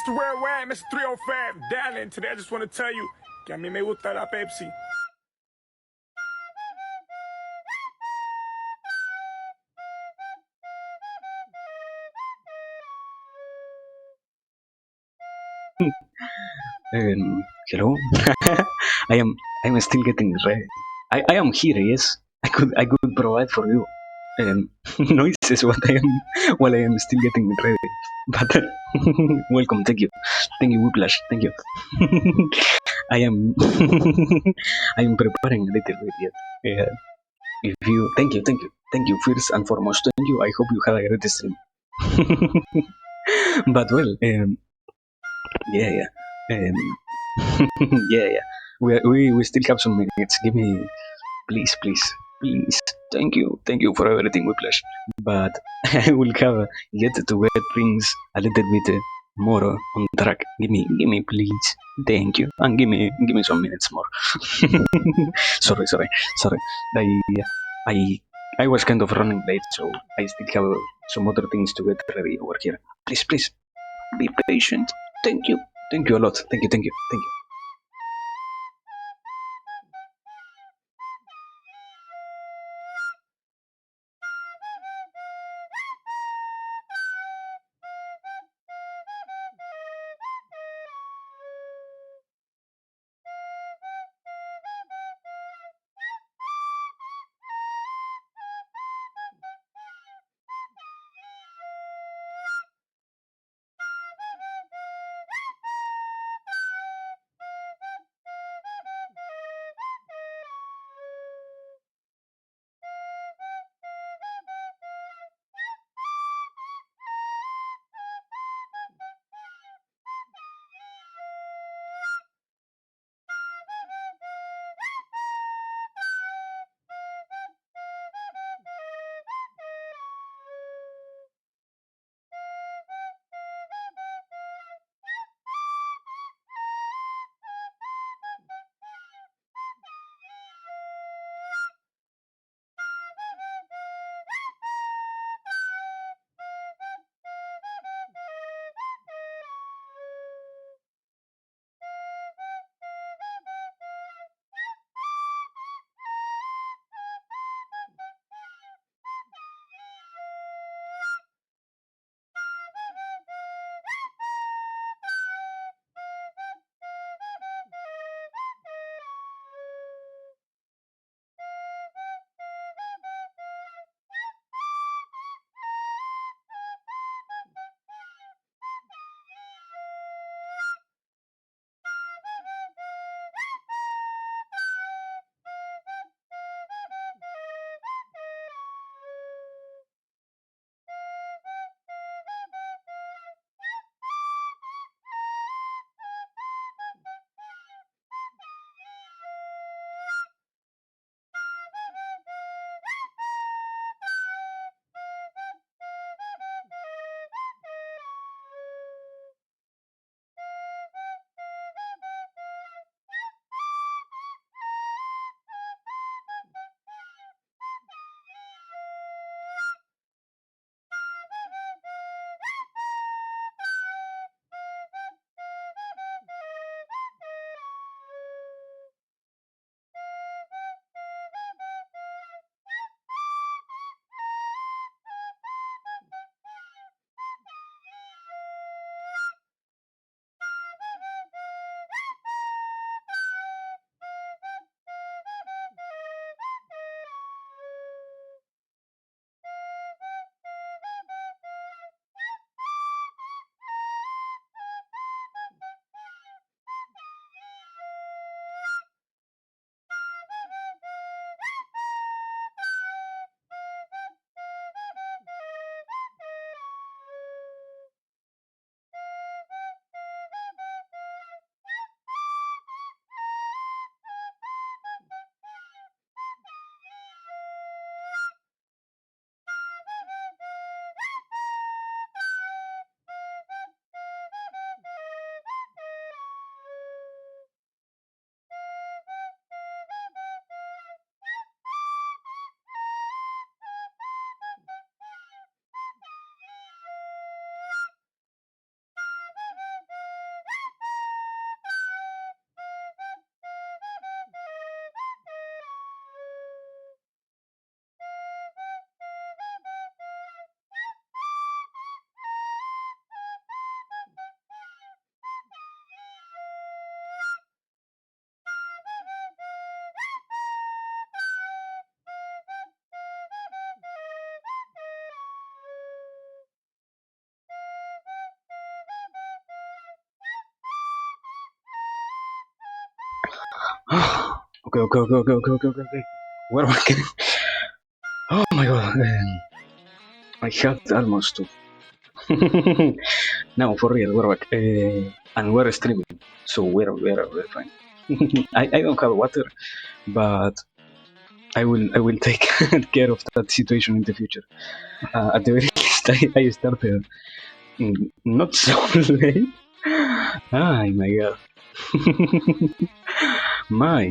Mr. Worldwide, Mr. 305, darling. Today I just want to tell you que a mí me gusta la Pepsi. Hello. I am still getting ready. I am here. Yes, I could provide for you noises while I am still getting ready. But welcome. Thank you, Whiplash. Thank you. I am I am preparing a little bit yet. If you thank you first and foremost. Thank you. I hope you had a great stream. But well, yeah, yeah. Yeah, yeah. We still have some minutes. Give me, please, please, please. Thank you for everything, Whiplash. But I will have yet to get things a little bit more on track. Give me, please. Thank you, and give me some minutes more. Sorry. I, I, I was kind of running late, so I still have some other things to get ready over here. Please, be patient. Thank you a lot. Thank you. Okay, okay, okay, okay, okay, okay, okay, okay. Where am I getting? Oh my god. I had almost to. Now, for real, we're back. And we're streaming. So we're fine. I don't have water, but I will take care of that situation in the future. At the very least, I started not so late. Oh my god. My.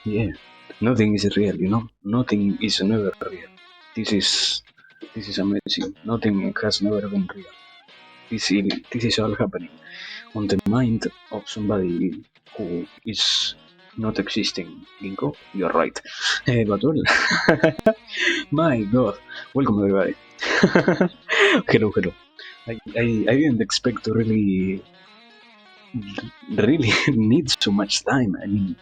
Yeah, nothing is real, you know. Nothing is never real. This is this is amazing. Nothing has never been real. This is all happening on the mind of somebody who is not existing. Ginko, you're right. But well, my God, welcome everybody. Hello, hello. I didn't expect to really need so much time. I mean,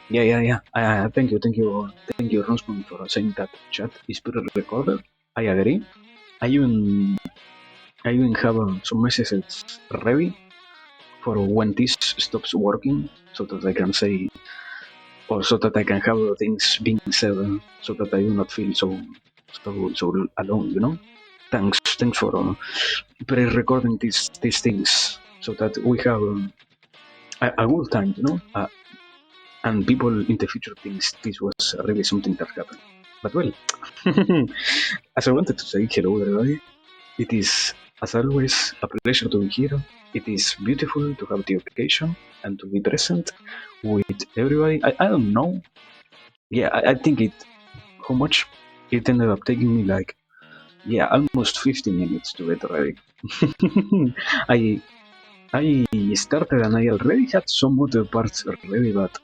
yeah. Thank you, Ronsman, for saying that chat is pre-recorded. I agree. I even have some messages ready for when this stops working, so that I can say, or so that I can have things being said, so that I do not feel so alone. You know. Thanks for pre-recording these things, so that we have a good time. You know. And people in the future thinks this was really something that happened. But well, as I wanted to say hello everybody, it is as always a pleasure to be here. It is beautiful to have the occasion and to be present with everybody. I don't know. Yeah, I think how much it ended up taking me like, yeah, almost 50 minutes to get ready. I I started and I already had some other parts ready, but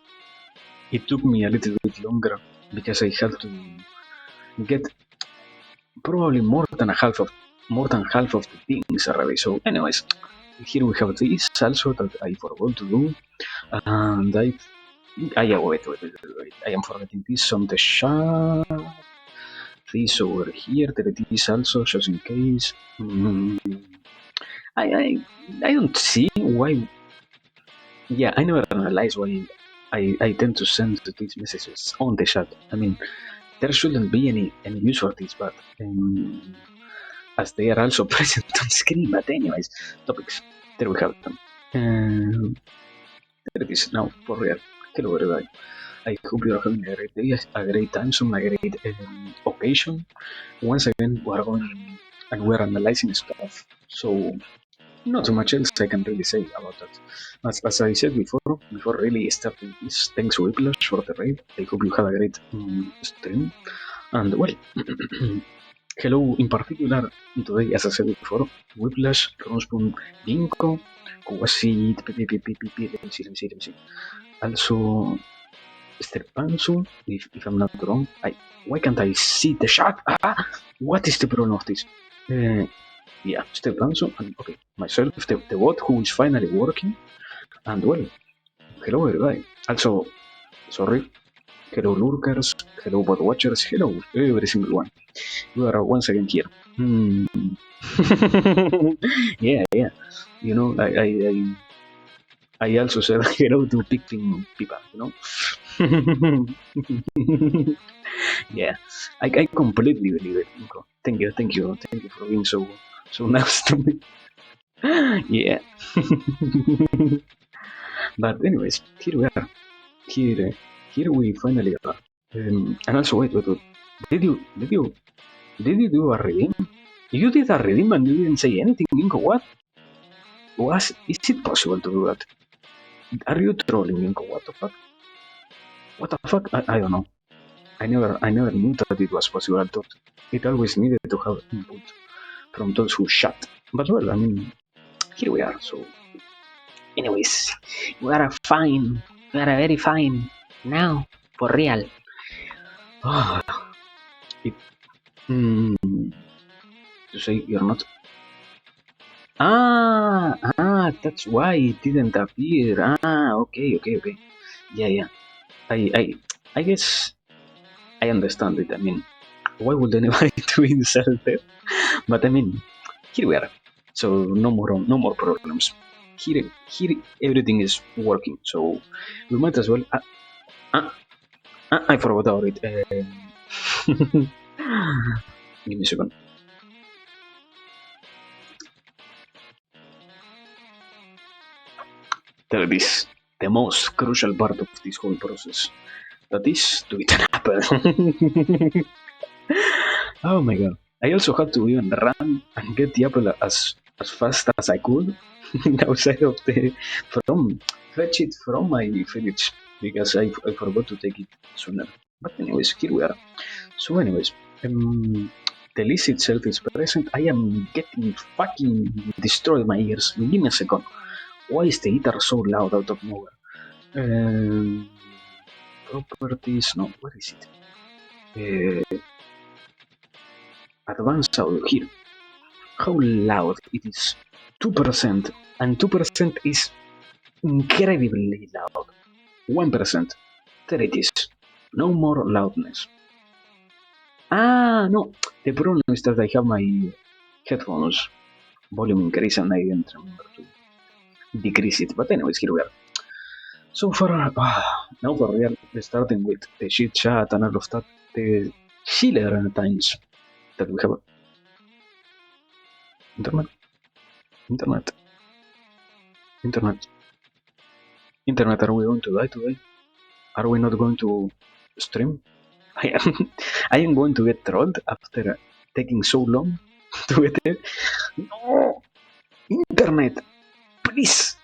it took me a little bit longer because I had to get probably more than half of the things already. So, anyways, here we have this also that I forgot to do, and wait. I am forgetting this on the chat. This over here, there it is also, just in case. I, I, I don't see why. Yeah, I never analyze why I tend to send these messages on the chat. I mean, there shouldn't be any use for this, but as they are also present on screen. But anyways, topics. There we have them. There it is now for real. Hello everybody. I hope you are having a great day, a great time, some a great occasion. Once again, we are going and we're analyzing stuff. So not too much else I can really say about that. As I said before really starting this, thanks Whiplash for the raid. I hope you had a great stream. And well, hello in particular today, as I said before, Whiplash, Ronspoon, Ginkgo, Kuwasi, let me see. Also, Stepansu, if I'm not wrong. Why can't I see the chat? What is the problem of this? Yeah, Stepansu, and okay, myself, the bot who is finally working. And well, hello everybody. Also, sorry, hello lurkers, hello bot watchers, hello every single one. We are once again here. Yeah. You know, I also said hello to picking people. You know. Yeah, I completely believe it. Nico. Thank you for being so nice to me. Yeah. But anyways, here we are. Here we finally are. And also, wait. Did you do a redeem? You did a redeem and you didn't say anything, Inko. What? Is it possible to do that? Are you trolling, Inko? What the fuck? What the fuck? I don't know. I never knew that it was possible. I thought it always needed to have input from those who shut. But well, I mean, here we are. So, anyways, we are fine. We are very fine now, for real. Ah, it, to say you're not. That's why it didn't appear. Okay. Yeah. I guess I understand it. I mean, why would anybody do insult it? But I mean, here we are. So no more problems. here everything is working, so we might as well. I forgot about it. Give me a second. That is the most crucial part of this whole process. That is to eat an apple. Oh my god. I also had to even run and get the apple as fast as I could outside of the from fetch it from my fridge because I forgot to take it sooner. But anyways, here we are. So anyways, the list itself is present. I am getting fucking destroyed my ears. Give me a second. Why is the guitar so loud out of nowhere? Um, Properties, no, where is it? Advanced audio here. How loud it is. 2%. And 2% is incredibly loud. 1%. There it is. No more loudness. Ah, no. The problem is that I have my headphones volume increase and I didn't remember to decrease it. But anyways, here we are. So far, now for real, starting with the shit chat and all of that, the chiller times that we have. Internet, internet, internet, internet. Are we going to die today? Are we not going to stream? I am, I am going to get trolled after taking so long to get there. No! Internet! Please!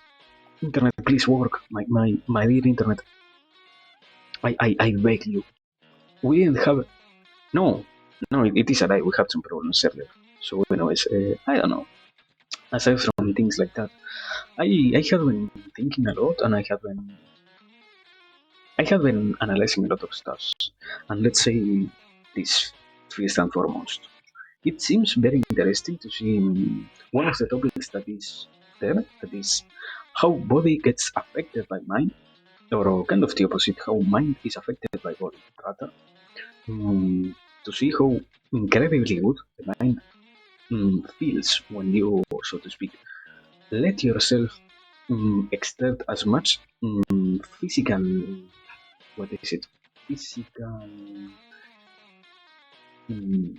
Internet, please work. My dear internet. I beg you. We didn't have. No, no, it is a lie. We had some problems earlier. So, anyways, I don't know. Aside from things like that, I have been thinking a lot and I have been analyzing a lot of stuff. And let's say this first and foremost. It seems very interesting to see one of the topics that is there, that is how body gets affected by mind, or kind of the opposite, how mind is affected by body, rather. To see how incredibly good the mind feels when you, so to speak, let yourself exert as much physical, what is it, physical um,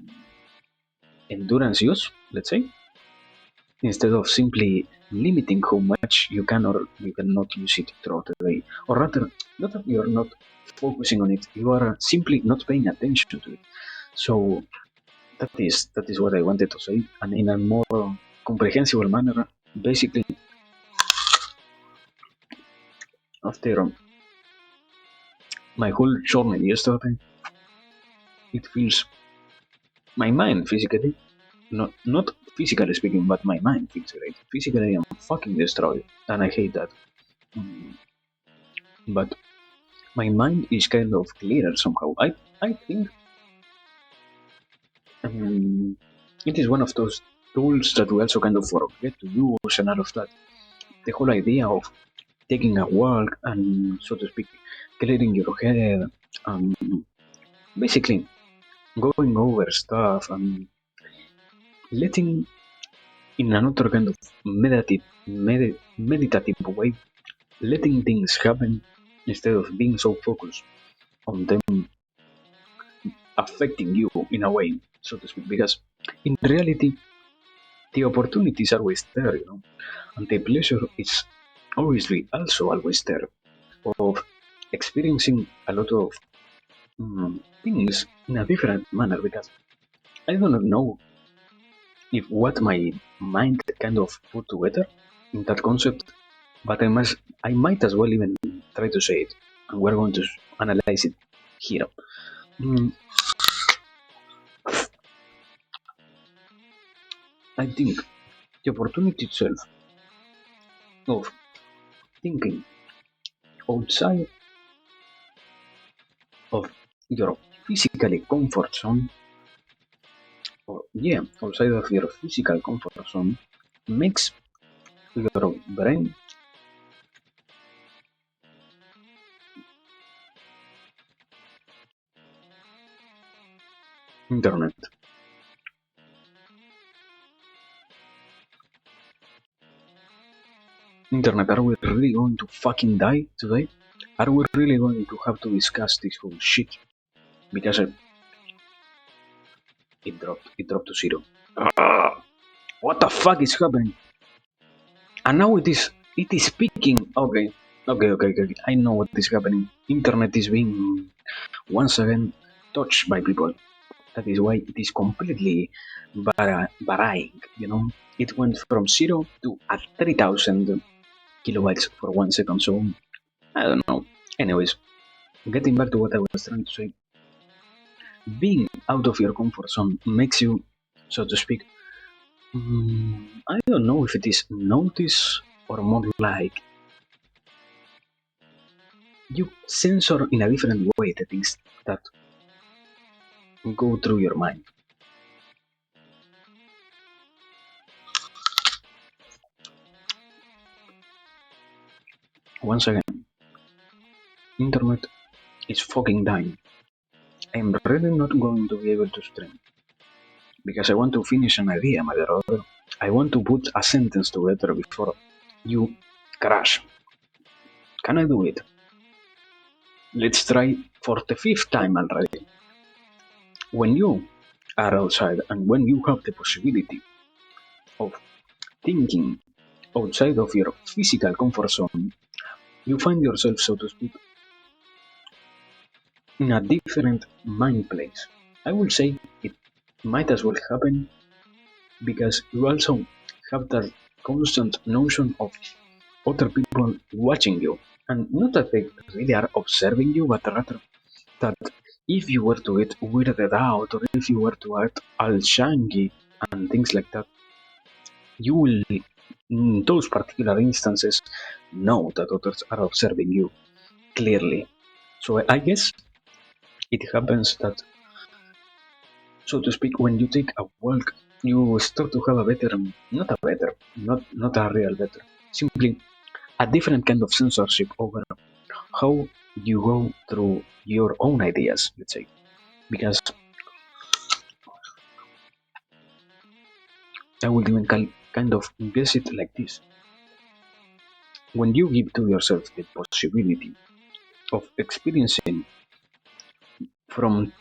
endurance use, let's say, instead of simply limiting how much you can or you cannot use it throughout the day. Or rather, not that you are not focusing on it, you are simply not paying attention to it. So that is what I wanted to say, and in a more comprehensible manner, basically, after my whole journey yesterday, it feels my mind physically, not physically speaking, but my mind feels great. Physically, I'm fucking destroyed, and I hate that. Mm, but my mind is kind of clearer somehow. I think it is one of those tools that we also kind of forget to use and all of that. The whole idea of taking a walk and, so to speak, clearing your head, and basically going over stuff and letting, in another kind of meditative way, letting things happen instead of being so focused on them affecting you in a way, so to speak. Because in reality, the opportunities are always there, and the pleasure is obviously also always there of experiencing a lot of things in a different manner. Because I do not know if what my mind kind of put together in that concept, but I might as well even try to say it, and we're going to analyze it here. Mm, I think the opportunity itself of thinking outside of your physically comfort zone, or yeah, outside of your physical comfort zone, makes your brain internet. Internet, are we really going to fucking die today? Are we really going to have to discuss this whole shit? Because it dropped to zero. What the fuck is happening? And now it is speaking. Okay. I know what is happening. Internet is being once again touched by people. That is why it is completely varying. It went from 0 to 3000 kilobytes for 1 second. So I don't know. Anyways, getting back to what I was trying to say, being out of your comfort zone makes you, so to speak, I don't know if it is notice or more like you censor in a different way the things that go through your mind. Once again, internet is fucking dying. I'm really not going to be able to stream because I want to finish an idea, mother other. I want to put a sentence together before you crash. Can I do it? Let's try for the fifth time already. When you are outside and when you have the possibility of thinking outside of your physical comfort zone, you find yourself, so to speak, in a different mind place. I will say it might as well happen because you also have that constant notion of other people watching you. And not that they really are observing you, but rather that if you were to get weirded out or if you were to act all shanky and things like that, you will, in those particular instances, know that others are observing you clearly. So I guess it happens that, so to speak, when you take a walk, you start to have a better, not a real better, simply a different kind of censorship over how you go through your own ideas, let's say. Because I would even kind of guess it like this. When you give to yourself the possibility of experiencing from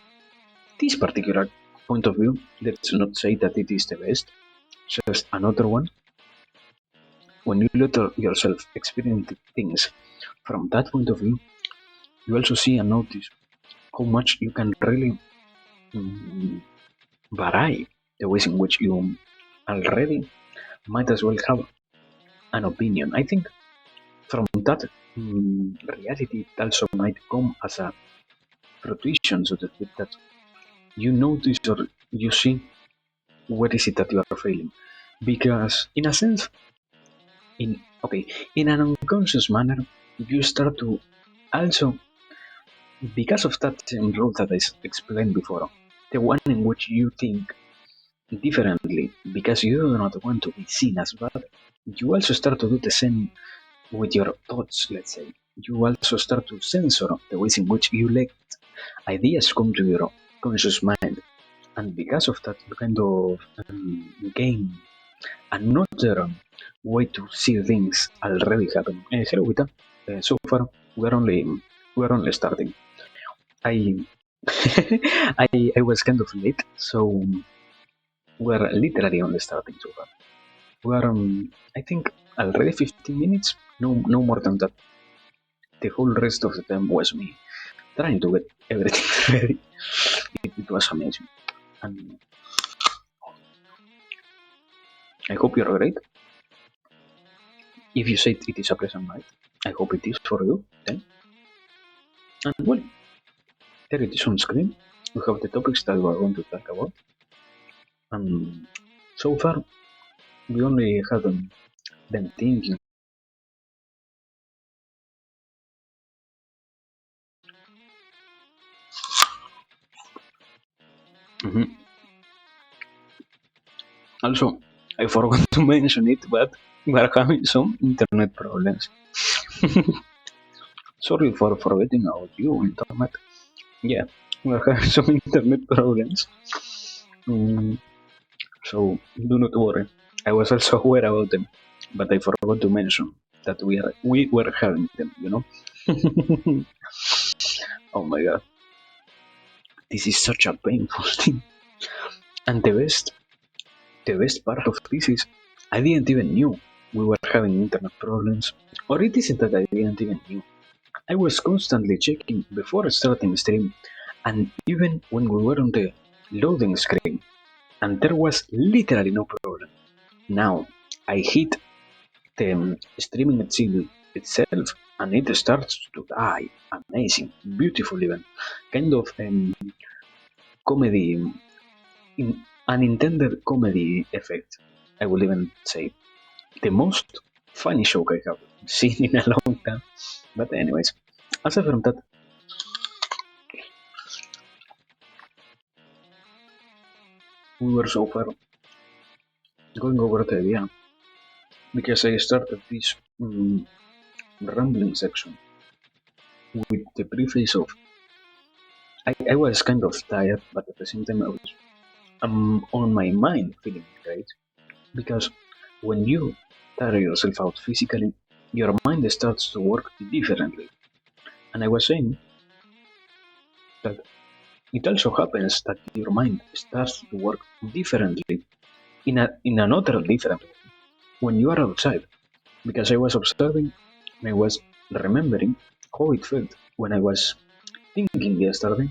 this particular point of view, let's not say that it is the best, just another one. When you let yourself experience things from that point of view, you also see and notice how much you can really mm, vary the ways in which you already might as well have an opinion. I think from that reality, it also might come as a fruition, so to speak, that you notice or you see what is it that you are feeling. Because, in a sense, in an unconscious manner, you start to also, because of that same rule that I explained before, the one in which you think differently because you do not want to be seen as bad, you also start to do the same with your thoughts, let's say. You also start to censor the ways in which you let ideas come to your conscious mind. And because of that, you kind of gain another way to see things already happen. Hello, Vita. So far, we're only starting. I I was kind of late, so we're literally only starting so far. We're I think already 15 minutes, no more than that. The whole rest of the time was me trying to get everything ready. It was amazing, and I hope you're great. If you said it is a pleasant night, I hope it is for you then. And well, there it is on screen. We have the topics that we are going to talk about, and so far we only haven't been thinking. Mhm. Also, I forgot to mention it, but we are having some internet problems. Sorry for forgetting about you, internet. Yeah, we are having some internet problems. Mm, so do not worry. I was also aware about them, but I forgot to mention. that we were having them, you know. Oh my god, this is such a painful thing. And the best part of this is I didn't even knew we were having internet problems, or it isn't that I didn't even knew. I was constantly checking before starting stream, and even when we were on the loading screen, and there was literally no problem. Now I hit the streaming itself, and it starts to die. Amazing, beautiful, even kind of comedy, unintended comedy effect. I will even say the most funny joke I have seen in a long time. But anyways, aside from that, we were so far going over the idea because I started this rambling section with the preface of I was kind of tired, but at the same time I was on my mind feeling great because when you tire yourself out physically, your mind starts to work differently. And I was saying that it also happens that your mind starts to work differently in another different way when you are outside. Because I was observing and I was remembering how it felt when I was thinking yesterday.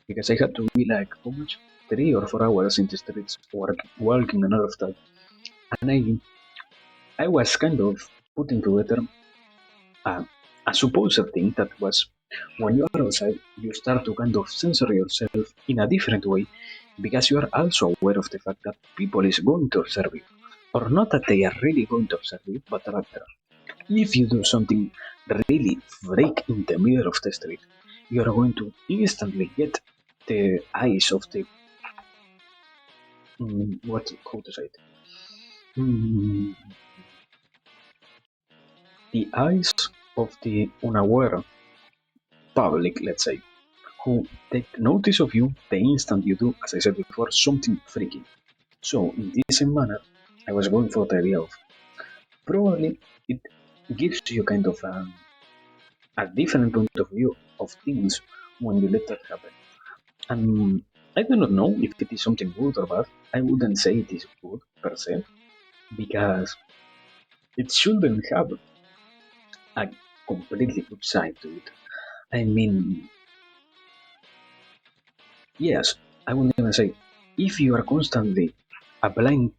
Because I had to be like how much 3 or 4 hours in the streets walking and all of that. And I was kind of putting together a, a supposed thing that was when you are outside, you start to kind of censor yourself in a different way because you are also aware of the fact that people is going to observe you. Or not that they are really going to observe you, but rather, if you do something really freak in the middle of the street, you are going to instantly get the eyes of the what how to say it? Mm, the eyes of the unaware public, let's say, who take notice of you the instant you do, as I said before, something freaky. So, in this same manner, I was going for the idea of probably it gives you kind of a different point of view of things when you let that happen. And I do not know if it is something good or bad. I wouldn't say it is good per se, because it shouldn't have a completely good side to it. I mean, yes, I would even say if you are constantly applying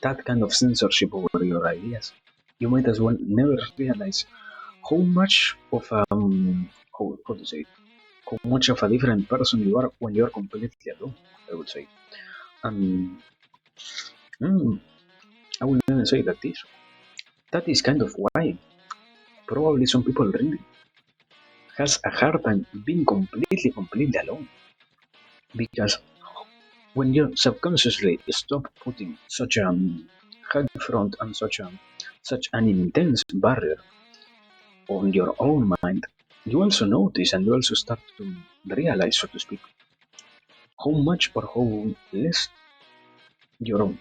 that kind of censorship over your ideas, you might as well never realize how much of how to say it, how much of a different person you are when you are completely alone. I would say, and mm, I would even say that is kind of why probably some people really has a hard time being completely alone because when you subconsciously stop putting such a high front and such an intense barrier on your own mind, you also notice and you also start to realize, so to speak, how much or how less your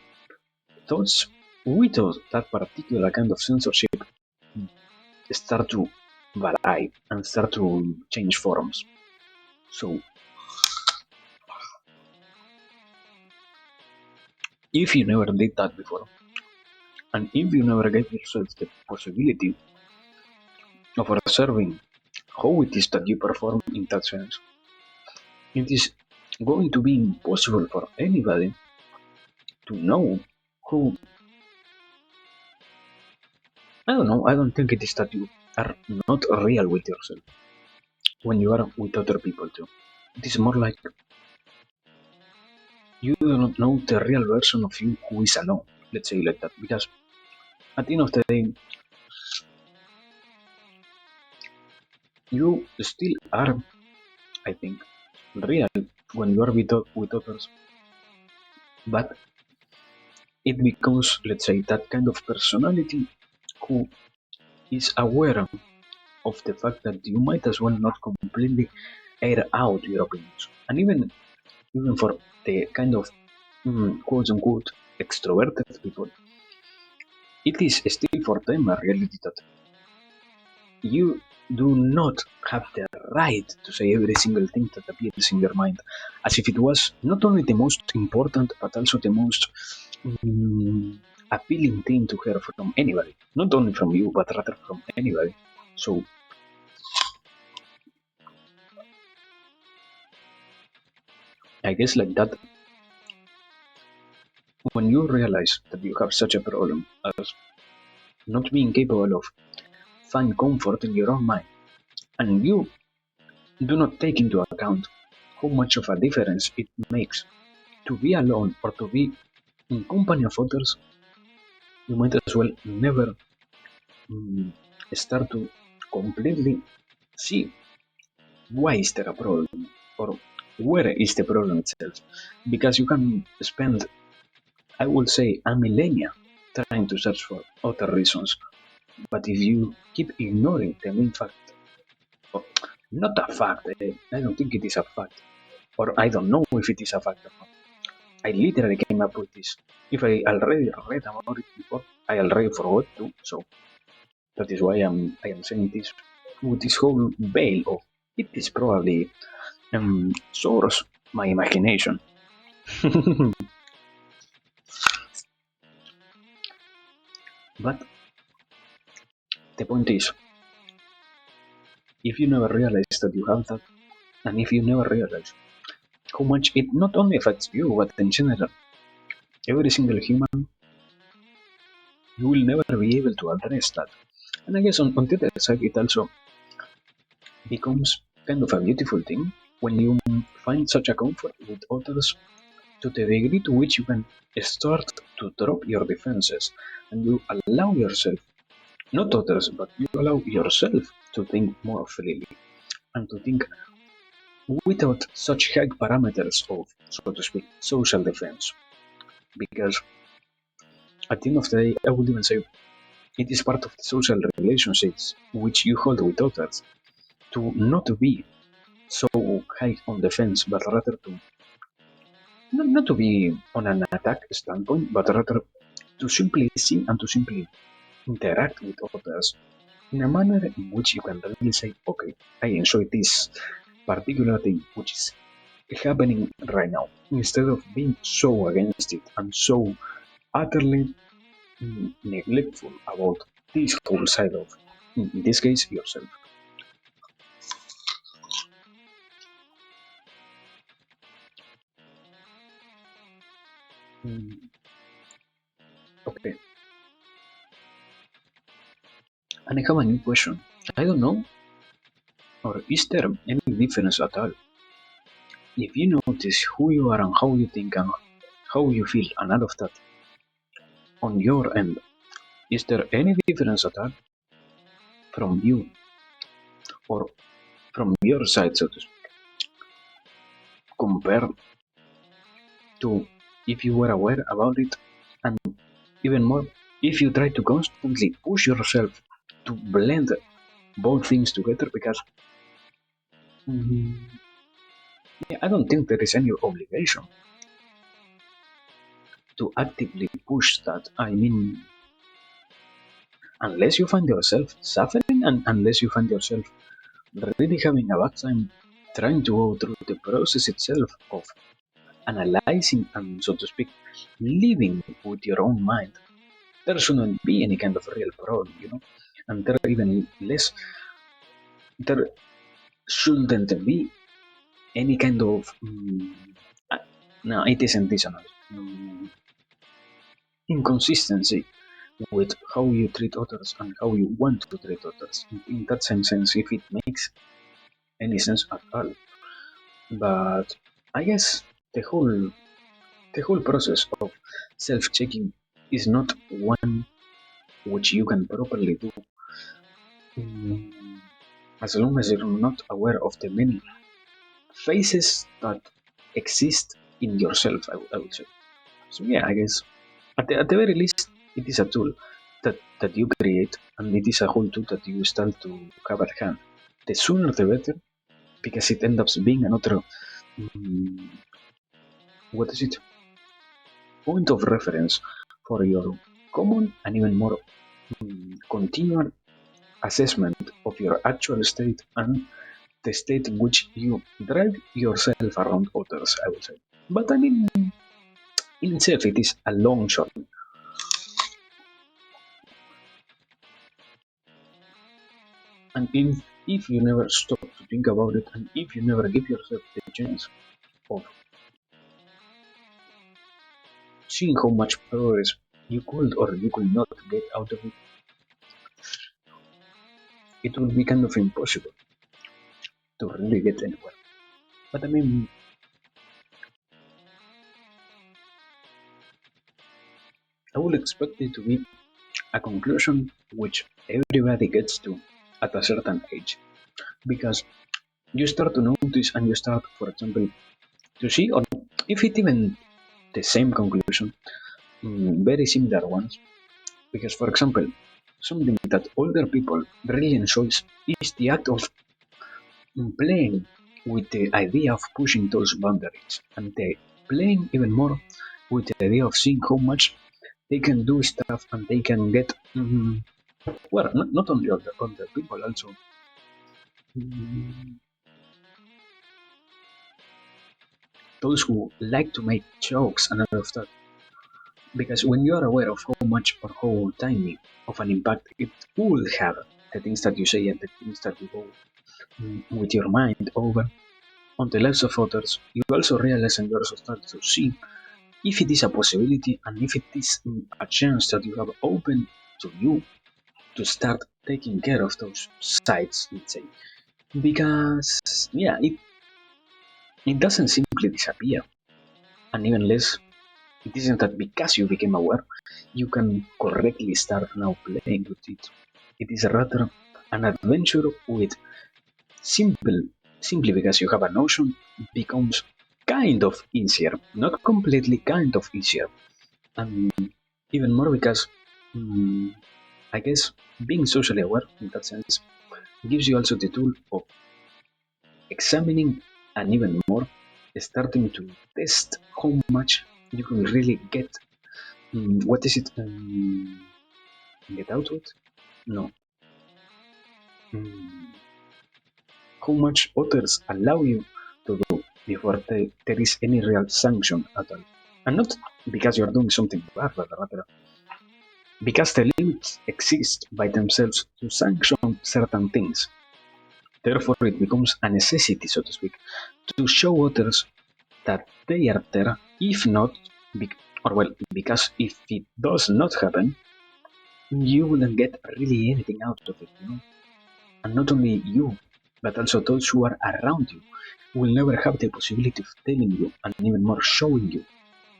thoughts without that particular kind of censorship start to vary and start to change forms. So if you never did that before, and if you never gave yourself the possibility of observing how it is that you perform in that sense, it is going to be impossible for anybody to know who. I don't know, I don't think it is that you are not real with yourself when you are with other people too. It is more like you do not know the real version of you who is alone, let's say like that, because at the end of the day, you still are, I think, real when you are with others, but it becomes, let's say, that kind of personality who is aware of the fact that you might as well not completely air out your opinions. And even for the kind of quote unquote extroverted people, it is still for them a reality that you do not have the right to say every single thing that appears in your mind, as if it was not only the most important but also the most mm, appealing thing to hear from anybody. Not only from you, but rather from anybody. So I guess like that, when you realize that you have such a problem as not being capable of find comfort in your own mind, and you do not take into account how much of a difference it makes to be alone or to be in company of others, you might as well never mm, start to completely see why is there a problem or where is the problem itself. Because you can spend, I would say, a millennia trying to search for other reasons, but if you keep ignoring the main fact, or not a fact, I don't think it is a fact, or I don't know if it is a fact or not. I literally came up with this. If I already read about it before, I already forgot to, so that is why I am saying this with this whole veil of it is probably source my imagination. But the point is, if you never realize that you have that, and if you never realize how much it not only affects you, but in general, every single human, you will never be able to address that. And I guess on the other side, it also becomes kind of a beautiful thing when you find such a comfort with others to the degree to which you can start to drop your defenses and you allow yourself, not others, but you allow yourself to think more freely and to think without such high parameters of, so to speak, social defense. Because at the end of the day, I would even say it is part of the social relationships which you hold with others to not be so high on defense, but rather to not to be on an attack standpoint, but rather to simply see and to simply interact with others in a manner in which you can really say, okay, I enjoy this particular thing which is happening right now, instead of being so against it and so utterly neglectful about this whole side of, in this case, yourself. Mm, okay, and I have a new question. I don't know, or is there any difference at all if you notice who you are and how you think and how you feel and all of that on your end? Is there any difference at all from you or from your side, so to speak, compared to if you were aware about it, and even more, if you try to constantly push yourself to blend both things together? Because mm, yeah, I don't think there is any obligation to actively push that. I mean, unless you find yourself suffering and unless you find yourself really having a bad time trying to go through the process itself of analyzing and, so to speak, living with your own mind, there shouldn't be any kind of real problem, and there even less, there shouldn't be any kind of uh, no, it isn't dissonance, inconsistency with how you treat others and how you want to treat others. In that same sense, if it makes any sense at all. But I guess the whole the whole process of self-checking is not one which you can properly do mm, as long as you're not aware of the many faces that exist in yourself. I would say. So yeah, I guess at the very least, it is a tool that you create, and it is a whole tool that you start to have at hand. The sooner the better, because it ends up being another what is it point of reference for your common and even more continual assessment of your actual state and the state in which you drive yourself around others, I would say. But I mean, in itself, it is a long shot. And if you never stop to think about it, and if you never give yourself the chance of seeing how much progress you could or you could not get out of it, it will be kind of impossible to really get anywhere. But I mean, I would expect it to be a conclusion which everybody gets to at a certain age. Because you start to notice and you start, for example, to see, or if it even the same conclusion, very similar ones. Because, for example, something that older people really enjoy is the act of playing with the idea of pushing those boundaries, and they playing even more with the idea of seeing how much they can do stuff and they can get. Well, not only older people, also mm, those who like to make jokes and all of that. Because when you are aware of how much or how tiny of an impact it will have, the things that you say and the things that you go with your mind over on the lives of others, you also realize and you also start to see if it is a possibility and if it is a chance that you have open to you to start taking care of those sides, let's say. Because, yeah, it doesn't simply disappear, and even less, it isn't that because you became aware, you can correctly start now playing with it. It is rather an adventure with simple, simply because you have a notion, becomes kind of easier. Not completely, kind of easier. And even more because, mm, I guess, being socially aware in that sense gives you also the tool of examining and even more starting to test how much you can really get. What is it? Get out of it? No. Mm, how much others allow you to do before there is any real sanction at all. And not because you're doing something bad, but rather because the limits exist by themselves to sanction certain things. Therefore, it becomes a necessity, so to speak, to show others that they are there, if not, or well, because if it does not happen, you wouldn't get really anything out of it, you know? And not only you, but also those who are around you will never have the possibility of telling you and even more showing you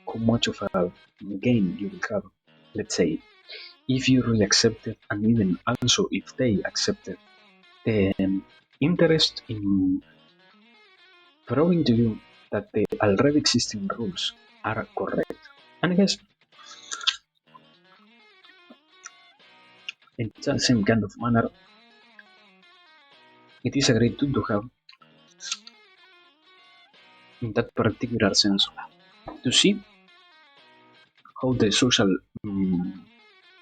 how much of a gain you will have. Let's say, if you really accept it, and even also if they accept it, the interest in proving to you that the already existing rules are correct. And I guess in the same kind of manner, it is a great tool to have in that particular sense to see how the social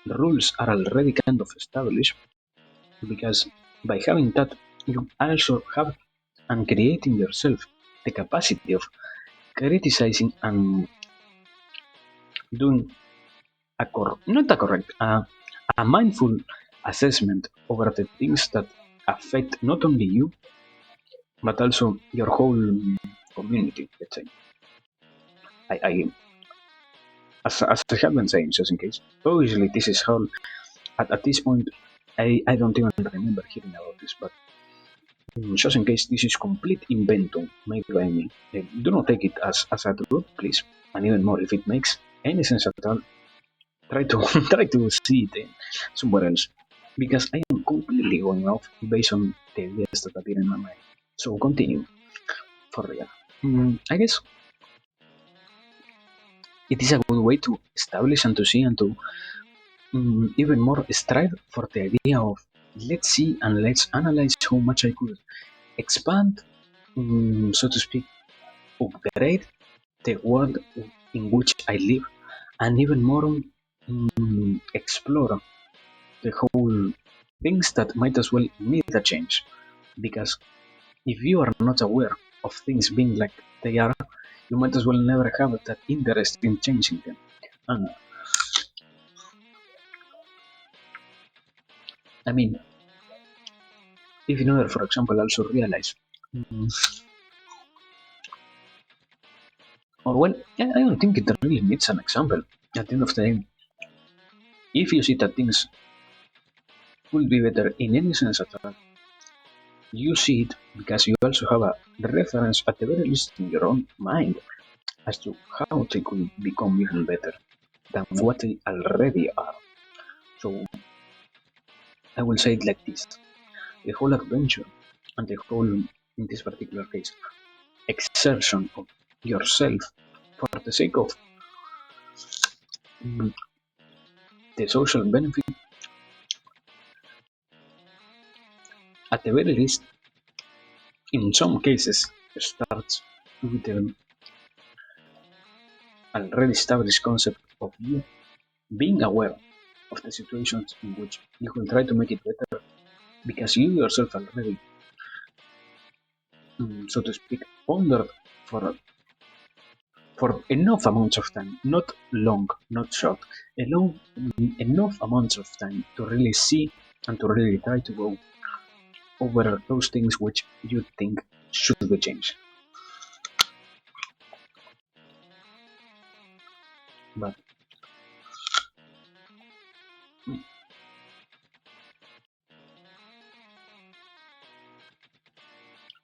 rules are already kind of established because by having that you also have and creating yourself the capacity of criticizing and doing not a correct a mindful assessment over the things that affect not only you but also your whole community, let's say. I as I have been saying, just in case, obviously this is how at this point I don't even remember hearing about this, but just in case this is complete inventum made by me, do not take it as a truth, please. And even more, if it makes any sense at all, try to try to see it somewhere else, because I am completely going off based on the ideas that appear in my mind. So continue for real. I guess it is a good way to establish and to see and to even more strive for the idea of let's see and let's analyze how much I could expand, so to speak, upgrade the world in which I live, and even more explore the whole things that might as well need a change. Because if you are not aware of things being like they are, you might as well never have that interest in changing them. And I mean, if you never, for example, also realize, mm, or well, I don't think it really needs an example. At the end of the day, if you see that things could be better in any sense at all, you see it because you also have a reference at the very least in your own mind as to how they could become even better than what they already are. So I will say it like this: the whole adventure and the whole, in this particular case, exertion of yourself for the sake of mm, the social benefit, at the very least, in some cases, starts with the already established concept of you being aware of the situations in which you will try to make it better because you yourself already, so to speak, pondered for enough amounts of time, not long, not short, enough amounts of time to really see and to really try to go over those things which you think should be changed. But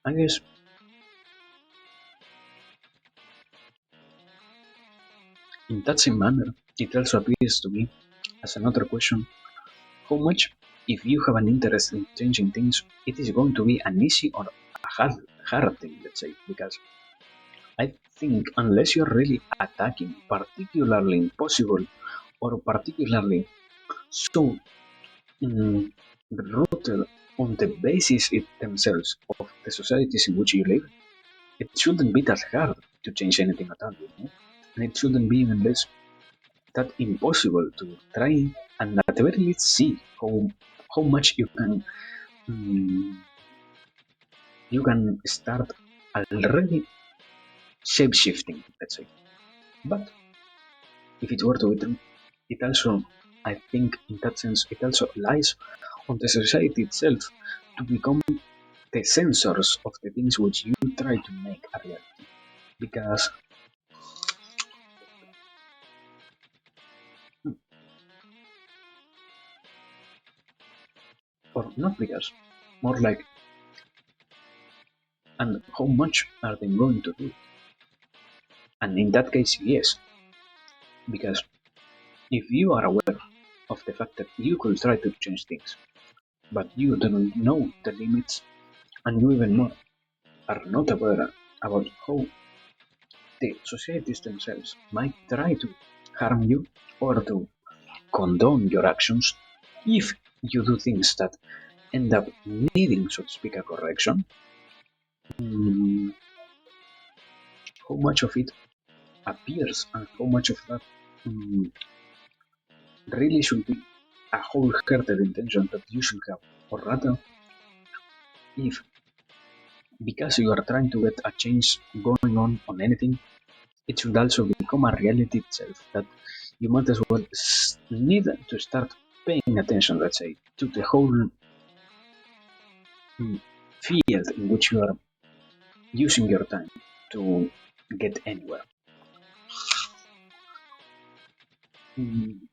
I guess in that same manner, it also appears to me as another question: how much, if you have an interest in changing things, it is going to be an easy or a hard thing, let's say, because I think unless you're really attacking particularly impossible or particularly so mm, rooted on the basis themselves of the societies in which you live, it shouldn't be that hard to change anything at all, you know? And it shouldn't be even less that impossible to try and at the very least see how much mm, you can start already shape shifting, let's say. But if it were to be true, it also, I think, in that sense, it also lies on the society itself to become the censors of the things which you try to make a reality. Because, or not because, more like, and how much are they going to do? And in that case, yes, because if you are aware of the fact that you could try to change things, but you don't know the limits, and you even more are not aware about how the societies themselves might try to harm you or to condone your actions if you do things that end up needing, so to speak, a correction. mm, how much of it appears and how much of that mm, really should be a wholehearted intention that you should have, or rather, if because you are trying to get a change going on anything, it should also become a reality itself that you might as well need to start paying attention, let's say, to the whole mm, field in which you are using your time to get anywhere. Mm,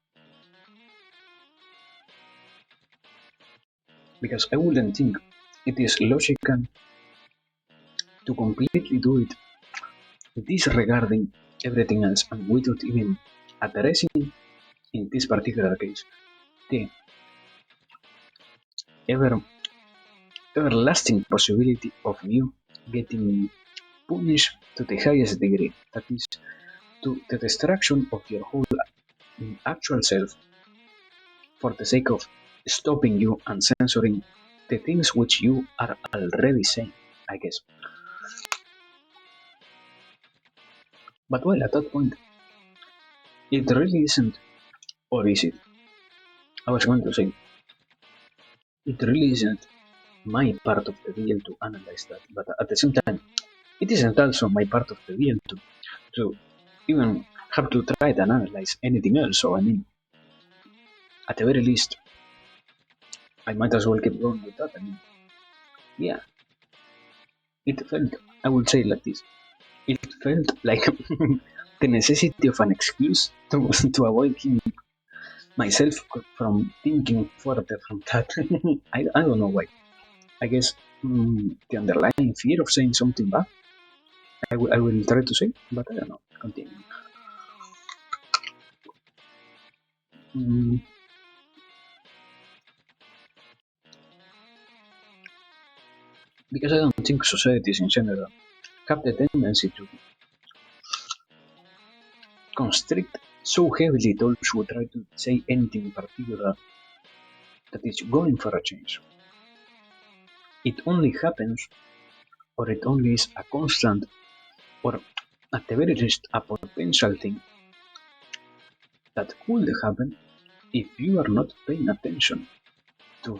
because I wouldn't think it is logical to completely do it disregarding everything else and without even addressing, in this particular case, the ever everlasting possibility of you getting punished to the highest degree. That is, to the destruction of your whole actual self for the sake of stopping you and censoring the things which you are already saying, I guess. But well, at that point, it really isn't Or is it? I was going to say, it really isn't my part of the deal to analyze that, but at the same time, it isn't also my part of the deal to even have to try and analyze anything else. So, I mean, at the very least, I might as well keep going with that. I mean, yeah, it felt, I would say like this, it felt like the necessity of an excuse to avoid myself from thinking further from that. I don't know why. I guess the underlying fear of saying something bad, I will try to say, but I don't know. Continue. Mm, because I don't think societies in general have the tendency to constrict so heavily those who try to say anything in particular that is going for a change. It only happens, or it only is a constant, or at the very least a potential thing that could happen if you are not paying attention to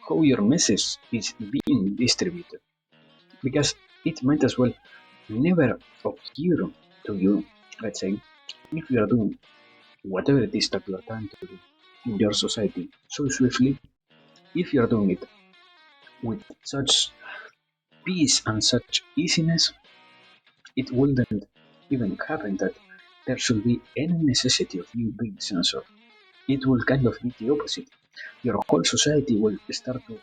how your message is being distributed. Because it might as well never occur to you, let's say, if you are doing whatever it is that you are trying to do in your society so swiftly, if you are doing it with such peace and such easiness, it wouldn't even happen that there should be any necessity of you being censored. It will kind of be the opposite. Your whole society will start to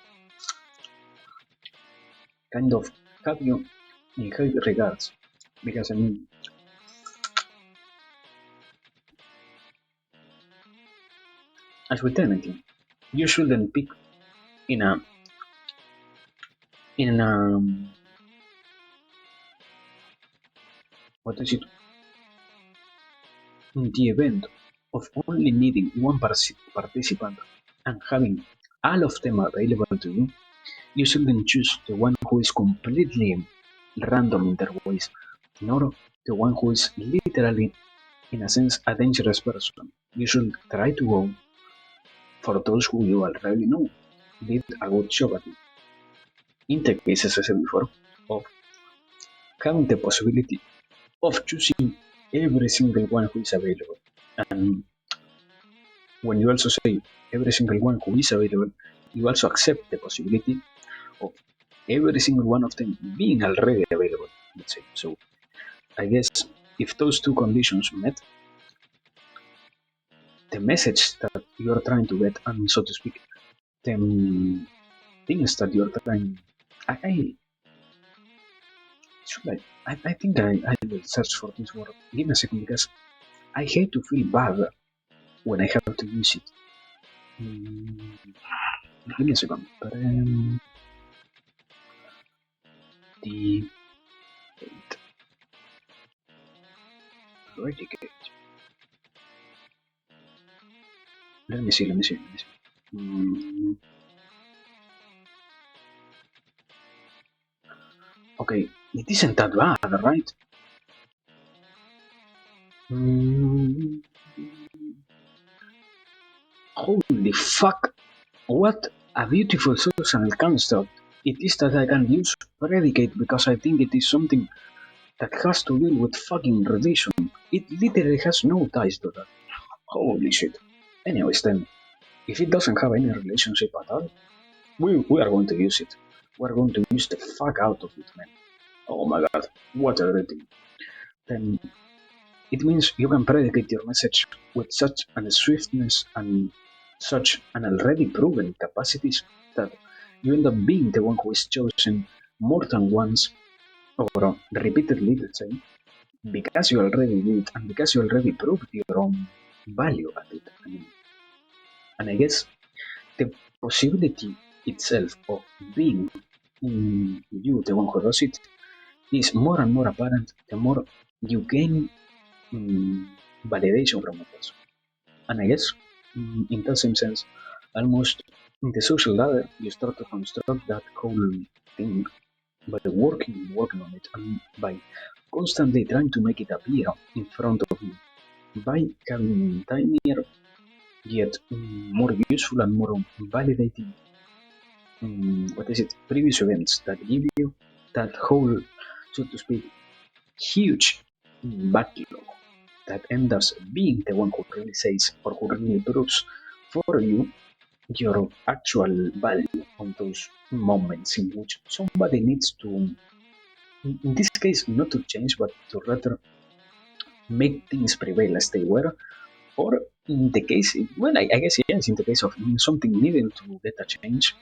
kind of have you in high regards. Because I mean, as with anything, you shouldn't pick in a in what is it, in the event of only needing one participant and having all of them available to you, you shouldn't choose the one who is completely random in their ways, nor the one who is literally, in a sense, a dangerous person. You should try to go for those who you already know did a good job at it. In the case, as I said before, of having the possibility of choosing every single one who is available. And when you also say every single one who is available, you also accept the possibility of every single one of them being already available, let's say. So I guess if those two conditions met, the message that you're trying to get, and so to speak, the things that you're trying, I should I think I will search for this word. Give me a second because I hate to feel bad when I have to use it. Mm, Give me a second. The eradicate. Let me see. Okay, it isn't that bad, right? Mm, Holy fuck! What a beautiful social construct it is that I can use predicate because I think it is something that has to deal with fucking religion. It literally has no ties to that. Holy shit. Anyways then, if it doesn't have any relationship at all, we are going to use it. We're going to use the fuck out of it, man. Oh my god, what a great thing. Then it means you can predicate your message with such an swiftness and such an already proven capacities that you end up being the one who is chosen more than once or repeatedly, let's say, because you already did and because you already proved your own value at it. And I guess the possibility itself of being you, the one who does it, is more and more apparent the more you gain validation from others. And I guess, in that same sense, almost in the social ladder, you start to construct that whole thing by working on it and by constantly trying to make it appear in front of you by having tinier yet more useful and more validating what is it previous events that give you that whole, so to speak, huge backlog that ends up being the one who really says or who really proves for you your actual value on those moments in which somebody needs to, in this case, not to change but to rather make things prevail as they were. Or in the case, well, I guess yes, in the case of something needing to get a change,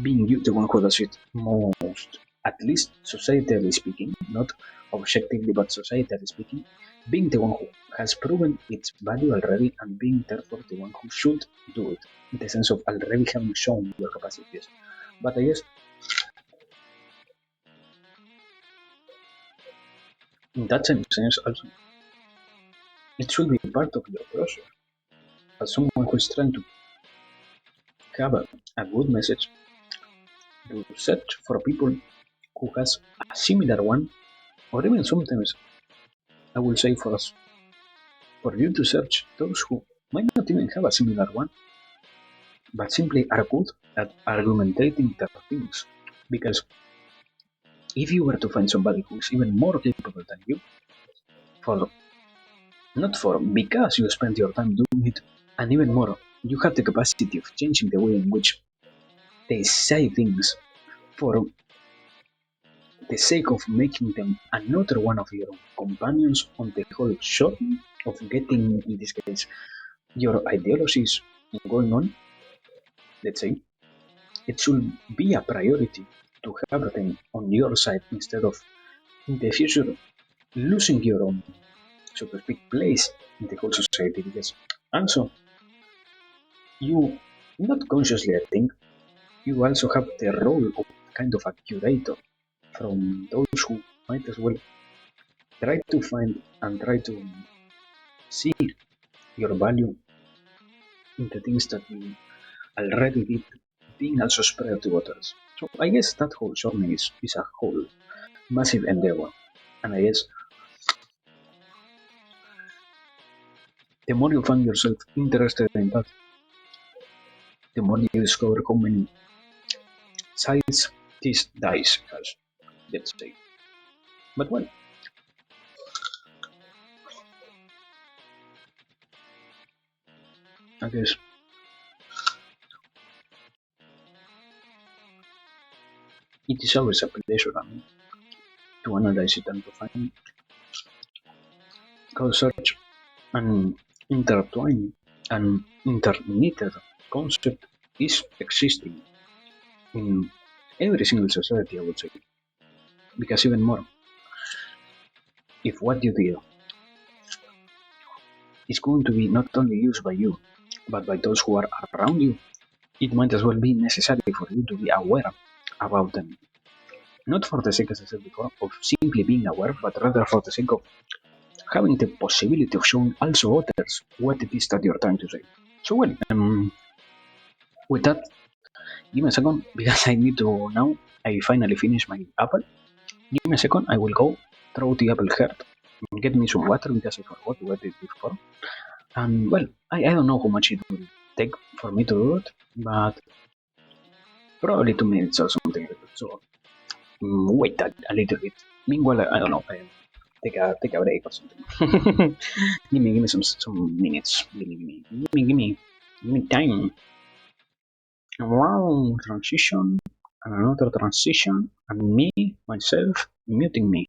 being you the one who does it most, at least societally speaking, not objectively but societally speaking, being the one who has proven its value already and being therefore the one who should do it, in the sense of already having shown your capacities. But I guess in that same sense also, it should be part of your process as someone who is trying to have a good message to search for people who has a similar one, or even sometimes I will say for us, for you to search those who might not even have a similar one, but simply are good at argumentating their things. Because if you were to find somebody who is even more capable than you, for not for because you spent your time doing it, and even more, you have the capacity of changing the way in which they say things for the sake of making them another one of your companions on the whole journey of getting, in this case, your ideologies going on, let's say, it should be a priority to have them on your side instead of in the future losing your own, so to speak, place in the whole society. Because also, you, not consciously, I think, you also have the role of kind of a curator from those who might as well try to find and try to see your value in the things that you already did, being also spread to others. So I guess that whole journey is a whole massive endeavor. And I guess the more you find yourself interested in that, the more you discover how many sides this dice has, let's say. But well, I guess it is always a pleasure, I mean, to analyze it and to find how such an intertwined and interknitted concept is existing in every single society, I would say. Because even more, if what you do is going to be not only used by you, but by those who are around you, it might as well be necessary for you to be aware about them. Not for the sake, as I said before, of simply being aware, but rather for the sake of having the possibility of showing also others what it is that you're trying to say. So, well, with that, give me a second because I need to now. I finally finished my apple. Give me a second, I will go throw the apple heart, get me some water because I forgot to get it before. And well, I don't know how much it will take for me to do it, but probably 2 minutes or something like that. So wait a little bit. Meanwhile, I don't know. Take a break or something. Give me some minutes. Give me time. Wow, transition and another transition and me myself muting me.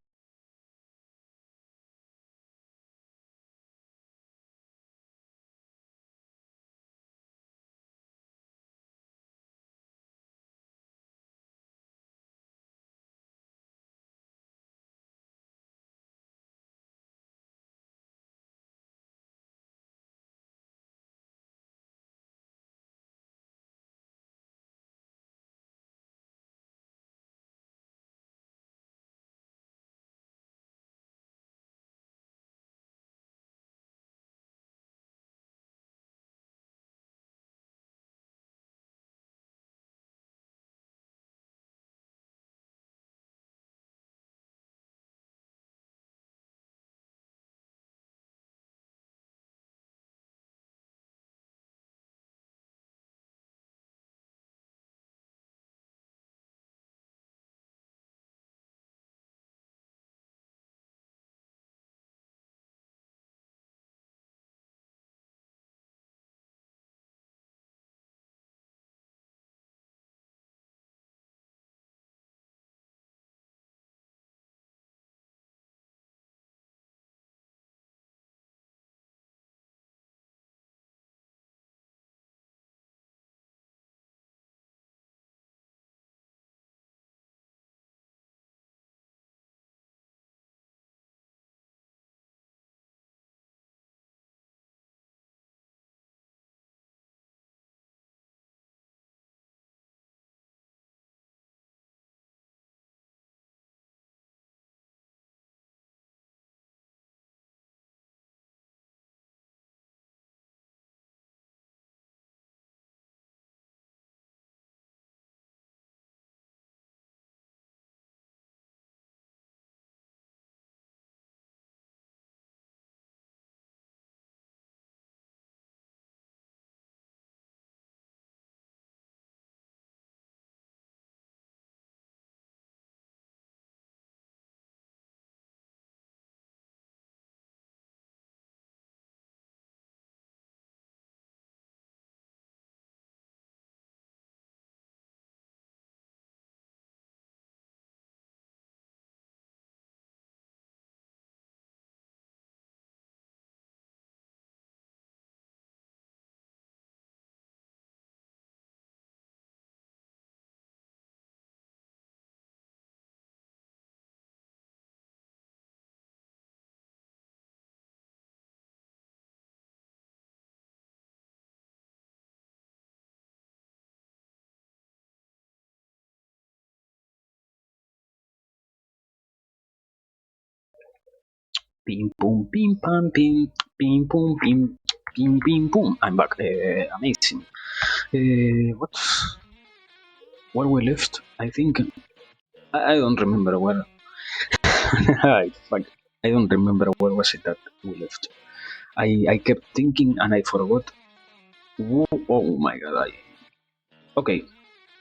Pim pum pim pam pim pum pim pum. I'm back. Amazing. Where we left? I think I don't remember where. Fuck. I don't remember where was it that we left. I kept thinking and I forgot. Oh my god! Okay,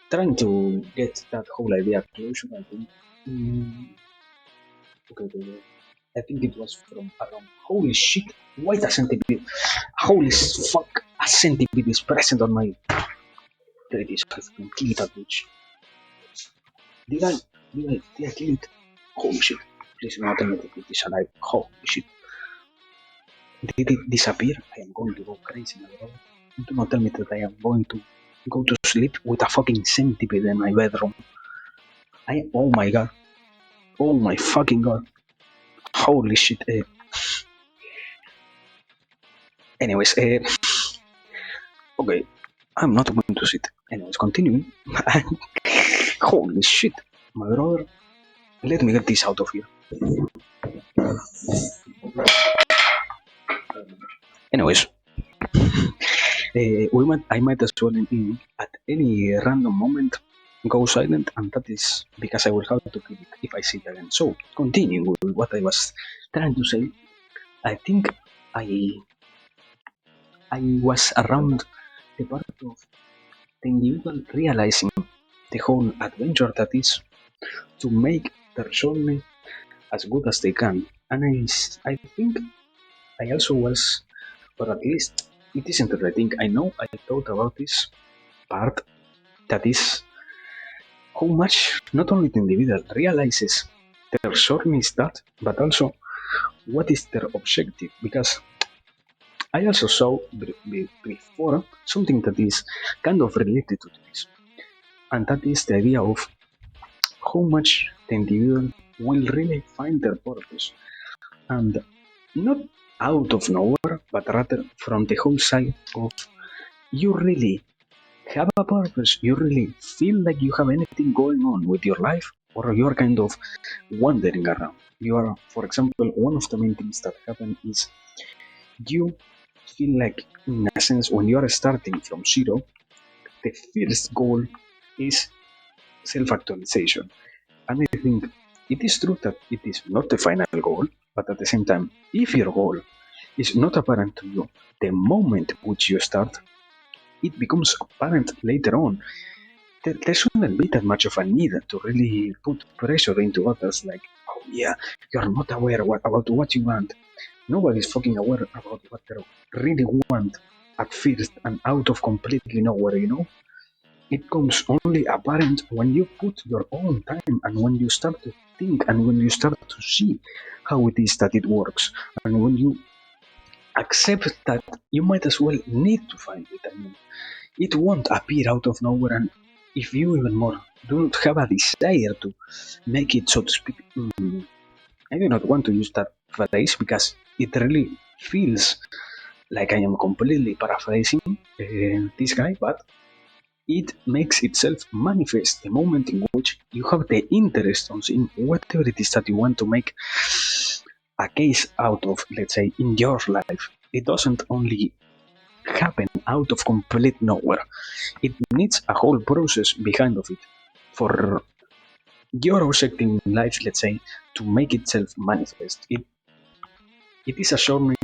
trying to get that whole idea closure. I think. Okay. I think it was from around. Holy shit! Why a centipede? Holy fuck! A centipede is present on my. There it is. I can kill that bitch. Did I? Did I kill it? Holy shit! Please not tell me that it is alive. Holy shit! Did it disappear? I am going to go crazy, my brother. Do not tell me that I am going to go to sleep with a fucking centipede in my bedroom. Oh my god. Oh my fucking god. Holy shit. Anyways, okay. I'm not going to sit. Anyways, continuing. Holy shit. My brother. Let me get this out of here. Anyways, I might as well, at any random moment, go silent, and that is because I will have to kill it if I see it again. So, continuing with what I was trying to say, I think I was around the part of the individual realizing the whole adventure that is to make their journey as good as they can. And I think I also was, or at least it isn't that I think, I know I thought about this part that is how much not only the individual realizes their journey is that, but also what is their objective. Because I also saw before something that is kind of related to this, and that is the idea of how much the individual will really find their purpose, and not out of nowhere, but rather from the whole side of you really have a purpose, you really feel like you have anything going on with your life, or you're kind of wandering around. You are, for example, one of the main things that happen is you feel like, in a sense, when you are starting from zero, the first goal is self-actualization. And I think it is true that it is not the final goal, but at the same time, if your goal is not apparent to you the moment which you start, it becomes apparent later on. There shouldn't be that much of a need to really put pressure into others, like, oh yeah, you're not aware about what you want. Nobody's fucking aware about what they really want at first and out of completely nowhere. It comes only apparent when you put your own time and when you start to think and when you start to see how it is that it works and when you accept that you might as well need to find it. I mean, it won't appear out of nowhere, and if you even more do not have a desire to make it, so to speak, I do not want to use that phrase because it really feels like I am completely paraphrasing this guy, but it makes itself manifest the moment in which you have the interest on seeing whatever it is that you want to make a case out of, let's say, in your life. It doesn't only happen out of complete nowhere. It needs a whole process behind of it for your objective in life, let's say, to make itself manifest. It is a journey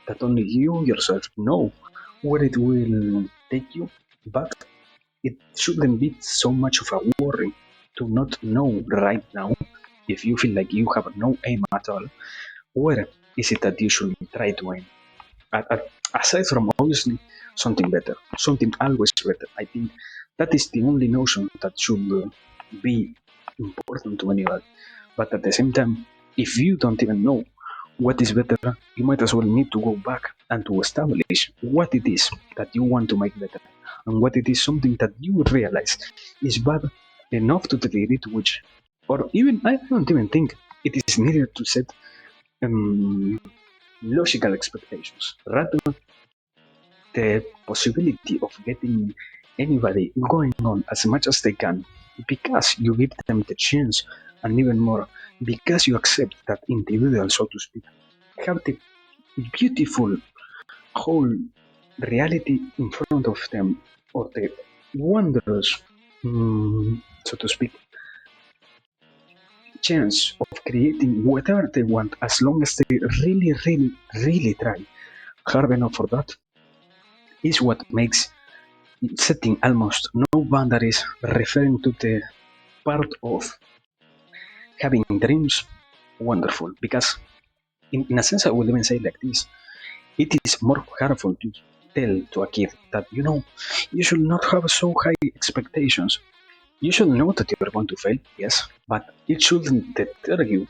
that only you yourself know where it will take you, but it shouldn't be so much of a worry to not know right now, if you feel like you have no aim at all, where is it that you should try to aim. Aside from obviously something better, something always better. I think that is the only notion that should be important to anybody. But at the same time, if you don't even know what is better, you might as well need to go back and to establish what it is that you want to make better and what it is something that you realize is bad enough to the degree to which, or even, I don't even think it is needed to set logical expectations. Rather, the possibility of getting anybody going on as much as they can because you give them the chance, and even more because you accept that individual, so to speak. have the beautiful whole reality in front of them, or the wondrous, so to speak, chance of creating whatever they want as long as they really, really, really try hard enough for that, is what makes setting almost no boundaries, referring to the part of having dreams, wonderful. Because, in a sense, I would even say like this: it is more harmful to tell to a kid that, you should not have so high expectations. You should know that you're going to fail, yes, but it shouldn't deter you,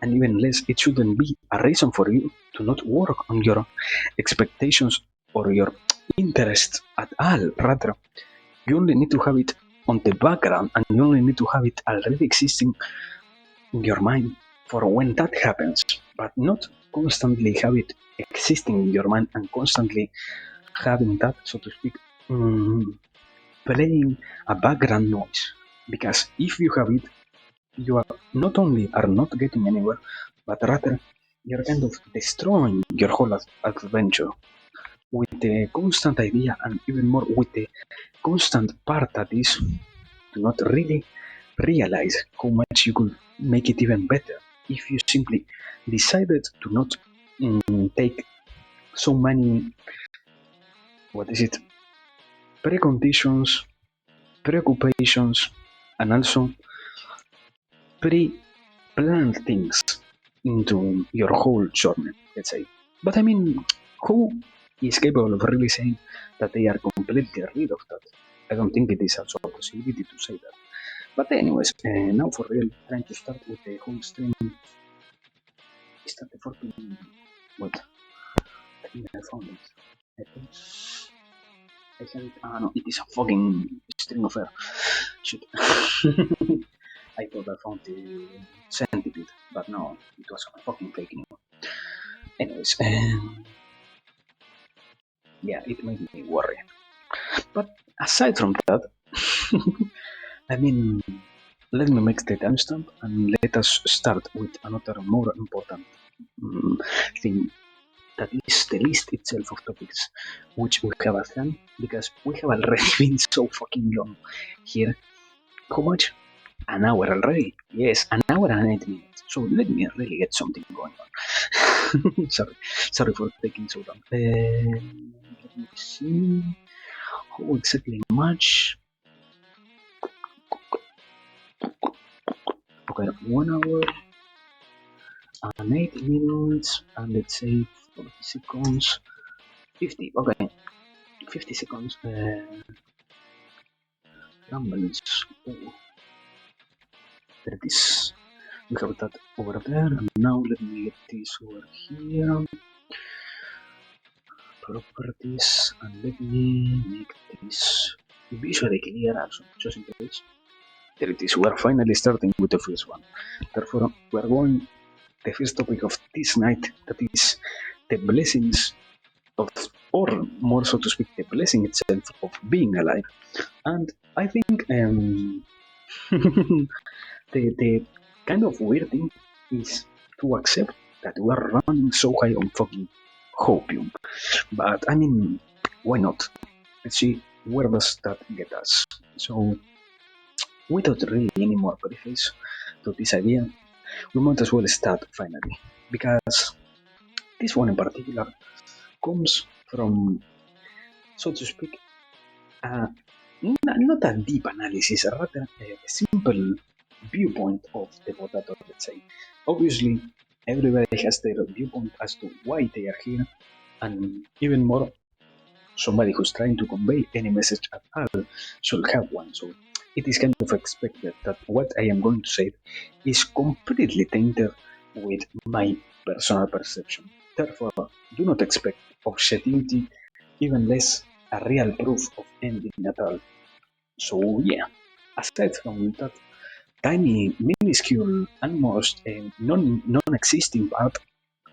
and even less, it shouldn't be a reason for you to not work on your expectations or your interests at all. Rather, you only need to have it on the background, and you only need to have it already existing in your mind for when that happens, but not constantly have it existing in your mind and constantly having that, so to speak, playing a background noise. Because if you have it, you are not only are not getting anywhere, but rather you're kind of destroying your whole adventure with the constant idea, and even more with the constant part that is to not really realize how much you could make it even better if you simply decided to not take so many, what is it, preconditions, preoccupations, and also pre-planned things into your whole journey, let's say. But I mean, who is capable of really saying that they are completely rid of that? I don't think it is also a possibility to say that. But anyways, now for real, trying to start with the whole stream. Is that the 14? What? I think I found it. I think I have it. Ah, no, it is a fucking string of air. Shit. I thought I found the centipede, but no, it was a fucking fake news. Anyways, yeah, it made me worry. But aside from that, I mean, let me make the timestamp and let us start with another more important thing, that is the list itself of topics which we have at hand, because we have already been so fucking long here. How much? An hour already. Yes, an hour and 8 minutes. So let me really get something going on. Sorry for taking so long. Let me see how exactly much. Okay, 1 hour and 8 minutes, and let's say 40 seconds. 50. Okay, 50 seconds. Rumbles. Oh, there it is. We have that over there, and now let me get this over here. Properties, and let me make this visually clear also, just in case. There it is. We are finally starting with the first one. Therefore, we are going the first topic of this night, that is the blessings of, or more so to speak, the blessing itself of being alive. And I think the kind of weird thing is to accept that we are running so high on fucking hopium. But I mean, why not? Let's see where does that get us. So, without really any more preface to this idea, we might as well start finally, because this one in particular comes from, so to speak, not a deep analysis, rather a simple viewpoint of the potato, let's say. Obviously, everybody has their viewpoint as to why they are here, and even more, somebody who's trying to convey any message at all should have one. So it is kind of expected that what I am going to say is completely tainted with my personal perception. Therefore, do not expect objectivity, even less a real proof of anything at all. So yeah, aside from that tiny, minuscule, almost non-existing part,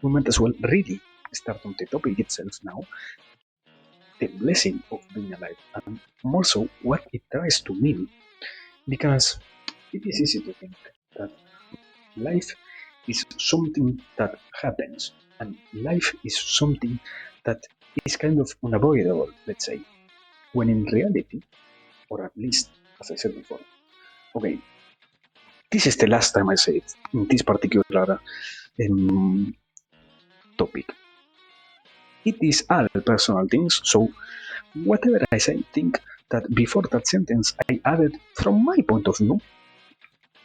we might as well really start on the topic itself now, the blessing of being alive, and more so what it tries to mean. Because it is easy to think that life is something that happens. and life is something that is kind of unavoidable, let's say, when in reality, or at least, as I said before, okay, this is the last time I say it in this particular topic. It is all personal things, so whatever I say, think that before that sentence I added from my point of view.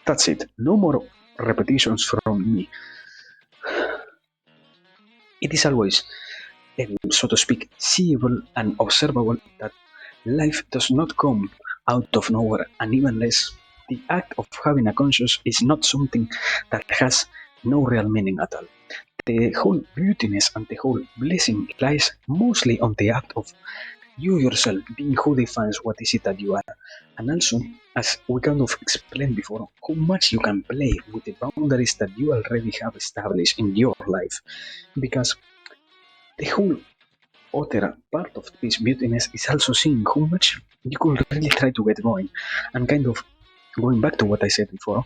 That's it. No more repetitions from me. It is always, so to speak, seeable and observable that life does not come out of nowhere, and even less, the act of having a conscience is not something that has no real meaning at all. The whole beautiness and the whole blessing lies mostly on the act of you yourself being who defines what is it that you are. And also, as we kind of explained before, how much you can play with the boundaries that you already have established in your life. Because the whole other part of this beautiness is also seeing how much you could really try to get going. And kind of going back to what I said before,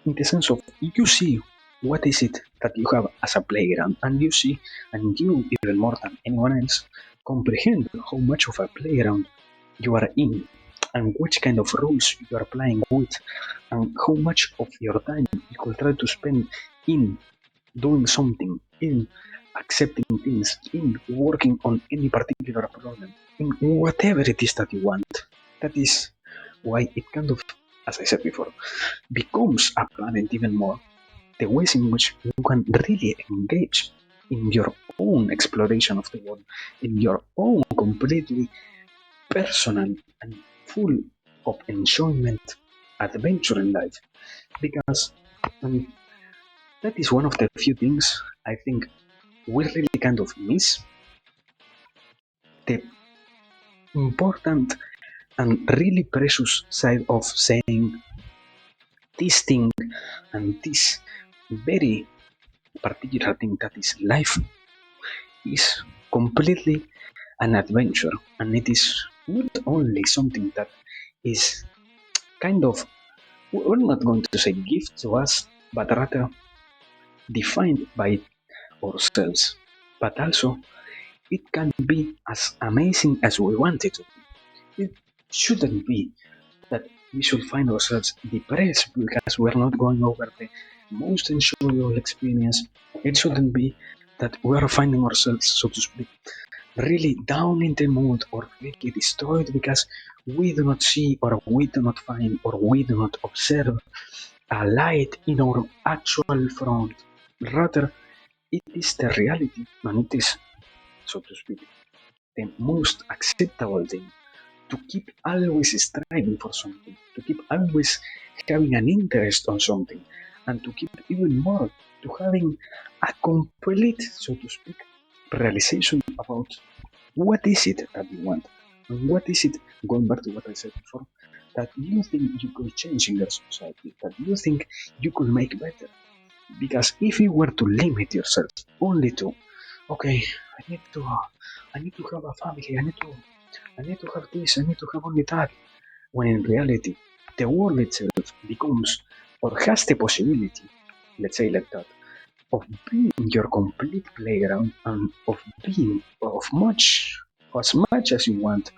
in the sense of you see what is it that you have as a playground, and you see, and you even more than anyone else comprehend how much of a playground you are in, and which kind of rules you are playing with, and how much of your time you could try to spend in doing something, in accepting things, in working on any particular problem, in whatever it is that you want. That is why it kind of, as I said before, becomes apparent even more the ways in which you can really engage in your own exploration of the world, in your own completely personal and full of enjoyment adventure in life. Because that is one of the few things I think we really kind of miss, the important and really precious side of saying this thing and this very particular thing that is life is completely an adventure, and it is not only something that is kind of, we're not going to say gift to us, but rather defined by ourselves, but also it can be as amazing as we want it to be. It shouldn't be that we should find ourselves depressed because we're not going over the most enjoyable experience. It shouldn't be that we are finding ourselves, so to speak, really down in the mood or really destroyed because we do not see or we do not find or we do not observe a light in our actual front. Rather, it is the reality and it is, so to speak, the most acceptable thing to keep always striving for something, to keep always having an interest on something, and to keep even more to having a complete, so to speak, realization about what is it that you want, and what is it, going back to what I said before, that you think you could change in your society, that you think you could make better. Because if you were to limit yourself only to, okay, I need to have a family, I need to have this, I need to have only that, when in reality, the world itself becomes or has the possibility, let's say like that, of being your complete playground and of being of as much as you want,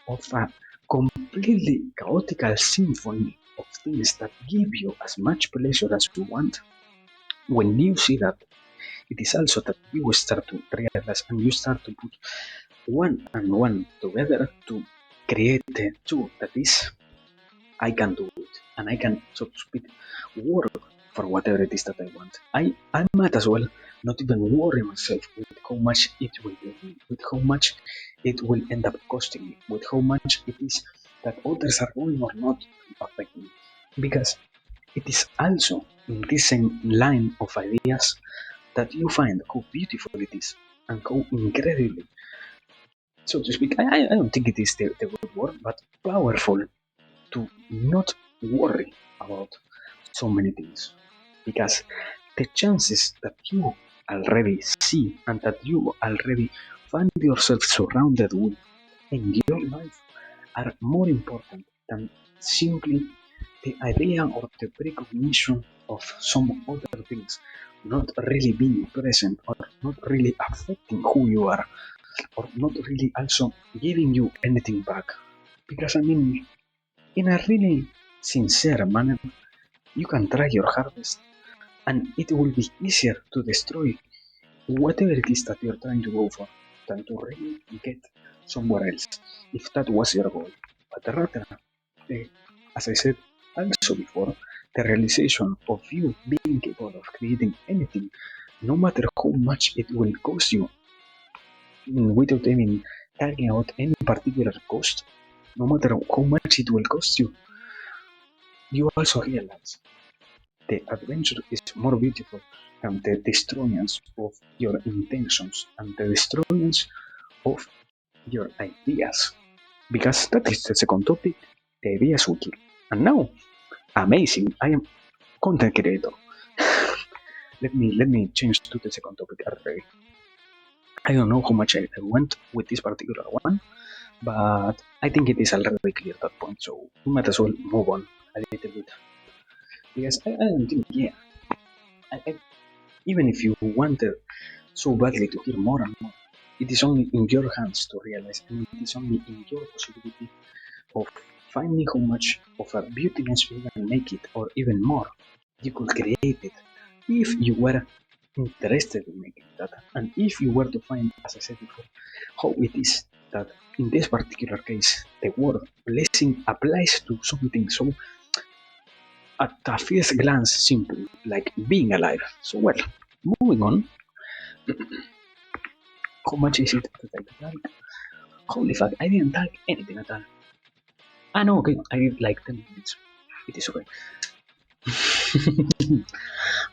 of a completely chaotical symphony of things that give you as much pleasure as you want. When you see that, it is also that you will start to realize and you start to put one and one together to create the two that is, I can do it and I can, so to speak, work for whatever it is that I want. I might as well not even worry myself with how much it will be, with how much it will end up costing me, with how much it is that others are going or not to affect me. Because it is also in this same line of ideas that you find how beautiful it is and how incredibly, so to speak, I don't think it is the good word, but powerful to not worry about so many things. Because the chances that you already see and that you already find yourself surrounded with in your life are more important than simply the idea or the precognition of some other things not really being present, or not really affecting who you are, or not really also giving you anything back. Because I mean, in a really sincere manner, you can try your hardest, and it will be easier to destroy whatever it is that you're trying to go for than to really get somewhere else, if that was your goal. But rather, as I said also before, the realization of you being capable of creating anything, no matter how much it will cost you, without even tagging out any particular cost, no matter how much it will cost you, you also realize the adventure is more beautiful than the destructions of your intentions and the destructions of your ideas. Because that is the second topic, the ideas we kill. And now, amazing, I am content creator. let me change to the second topic already. I don't know how much I went with this particular one, but I think it is already clear at that point, so we might as well move on a little bit. Because I don't think, yeah, even if you wanted so badly to hear more and more, it is only in your hands to realize, and it is only in your possibility of finding how much of a beautiness you can make it, or even more, you could create it if you were interested in making that, and if you were to find, as I said before, how it is that in this particular case the word blessing applies to something so at a first glance simple, like being alive. So well, moving on. How much is it that I tag? Holy fuck, I didn't tag anything at all. Ah no, okay, I did like 10 minutes. It is okay.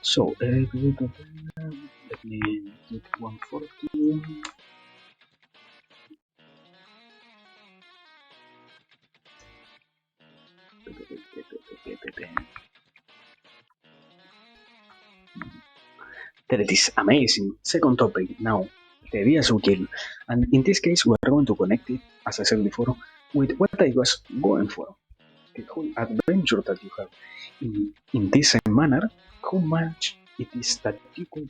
So, let me get 140. That is amazing. Second topic now, the ideas we kill. And in this case, we are going to connect it, as I said before, with what I was going for. The whole adventure that you have in this manner, how much it is that you could,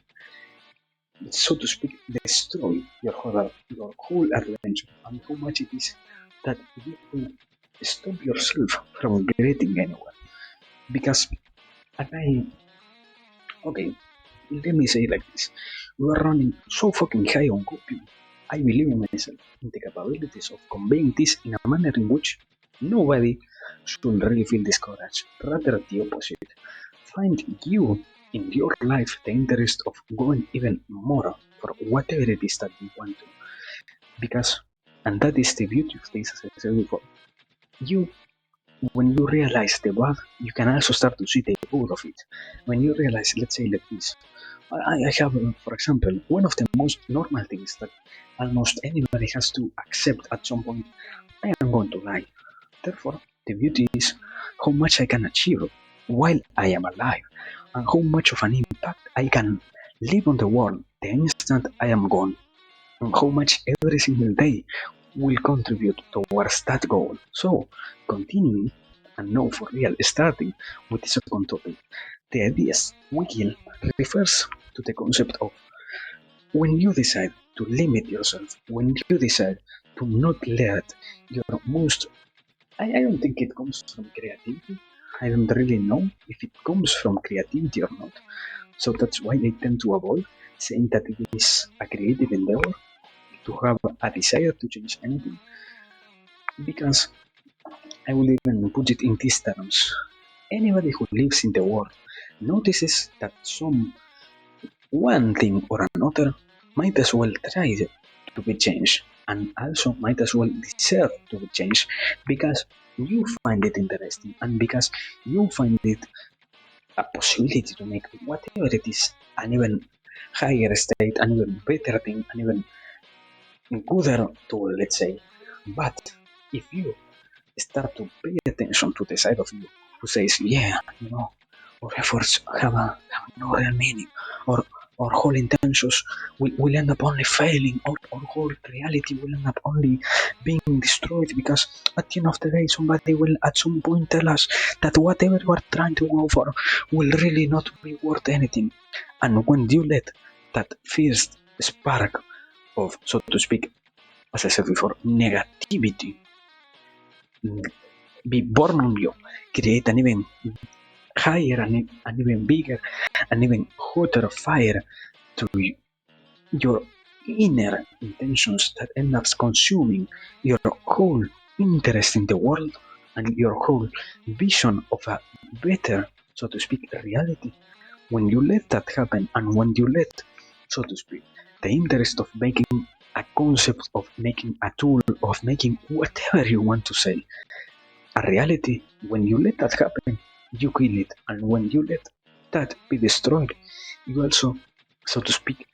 so to speak, destroy your whole adventure, and how much it is that you could stop yourself from getting anywhere. Because, okay, let me say it like this: we are running so fucking high on copy. I believe in myself, in the capabilities of conveying this in a manner in which nobody should really feel discouraged. Rather the opposite. Find you in your life the interest of going even more for whatever it is that you want to. Because, and that is the beauty of this, as I said before, you, when you realize the bad, you can also start to see the good of it. When you realize, let's say like this, I have, for example, one of the most normal things that almost anybody has to accept at some point. I am going to lie. Therefore, the beauty is how much I can achieve while I am alive, and how much of an impact I can leave on the world the instant I am gone, and how much every single day will contribute towards that goal. So, continuing, and now for real, starting with the second topic, the ideas we kill refers to the concept of when you decide to limit yourself, when you decide to not let your most, I don't think it comes from creativity. I don't really know if it comes from creativity or not. So that's why I tend to avoid saying that it is a creative endeavor to have a desire to change anything. Because I will even put it in these terms. Anybody who lives in the world notices that some one thing or another might as well try to be changed, and also might as well deserve to be changed, because you find it interesting, and because you find it a possibility to make whatever it is an even higher state, an even better thing, an even gooder tool, let's say. But if you start to pay attention to the side of you who says, yeah, our efforts have no real meaning, or our whole intentions will end up only failing, or our whole reality will end up only being destroyed, because at the end of the day somebody will at some point tell us that whatever we are trying to go for will really not be worth anything. And when you let that first spark of, so to speak, as I said before, negativity be born on you, create an even higher and an even bigger and even hotter fire to your inner intentions that end up consuming your whole interest in the world and your whole vision of a better, so to speak, reality. When you let that happen, and when you let, so to speak, the interest of making a concept, of making a tool, of making whatever you want to say a reality, when you let that happen, you kill it. And when you let that be destroyed, you also, so to speak,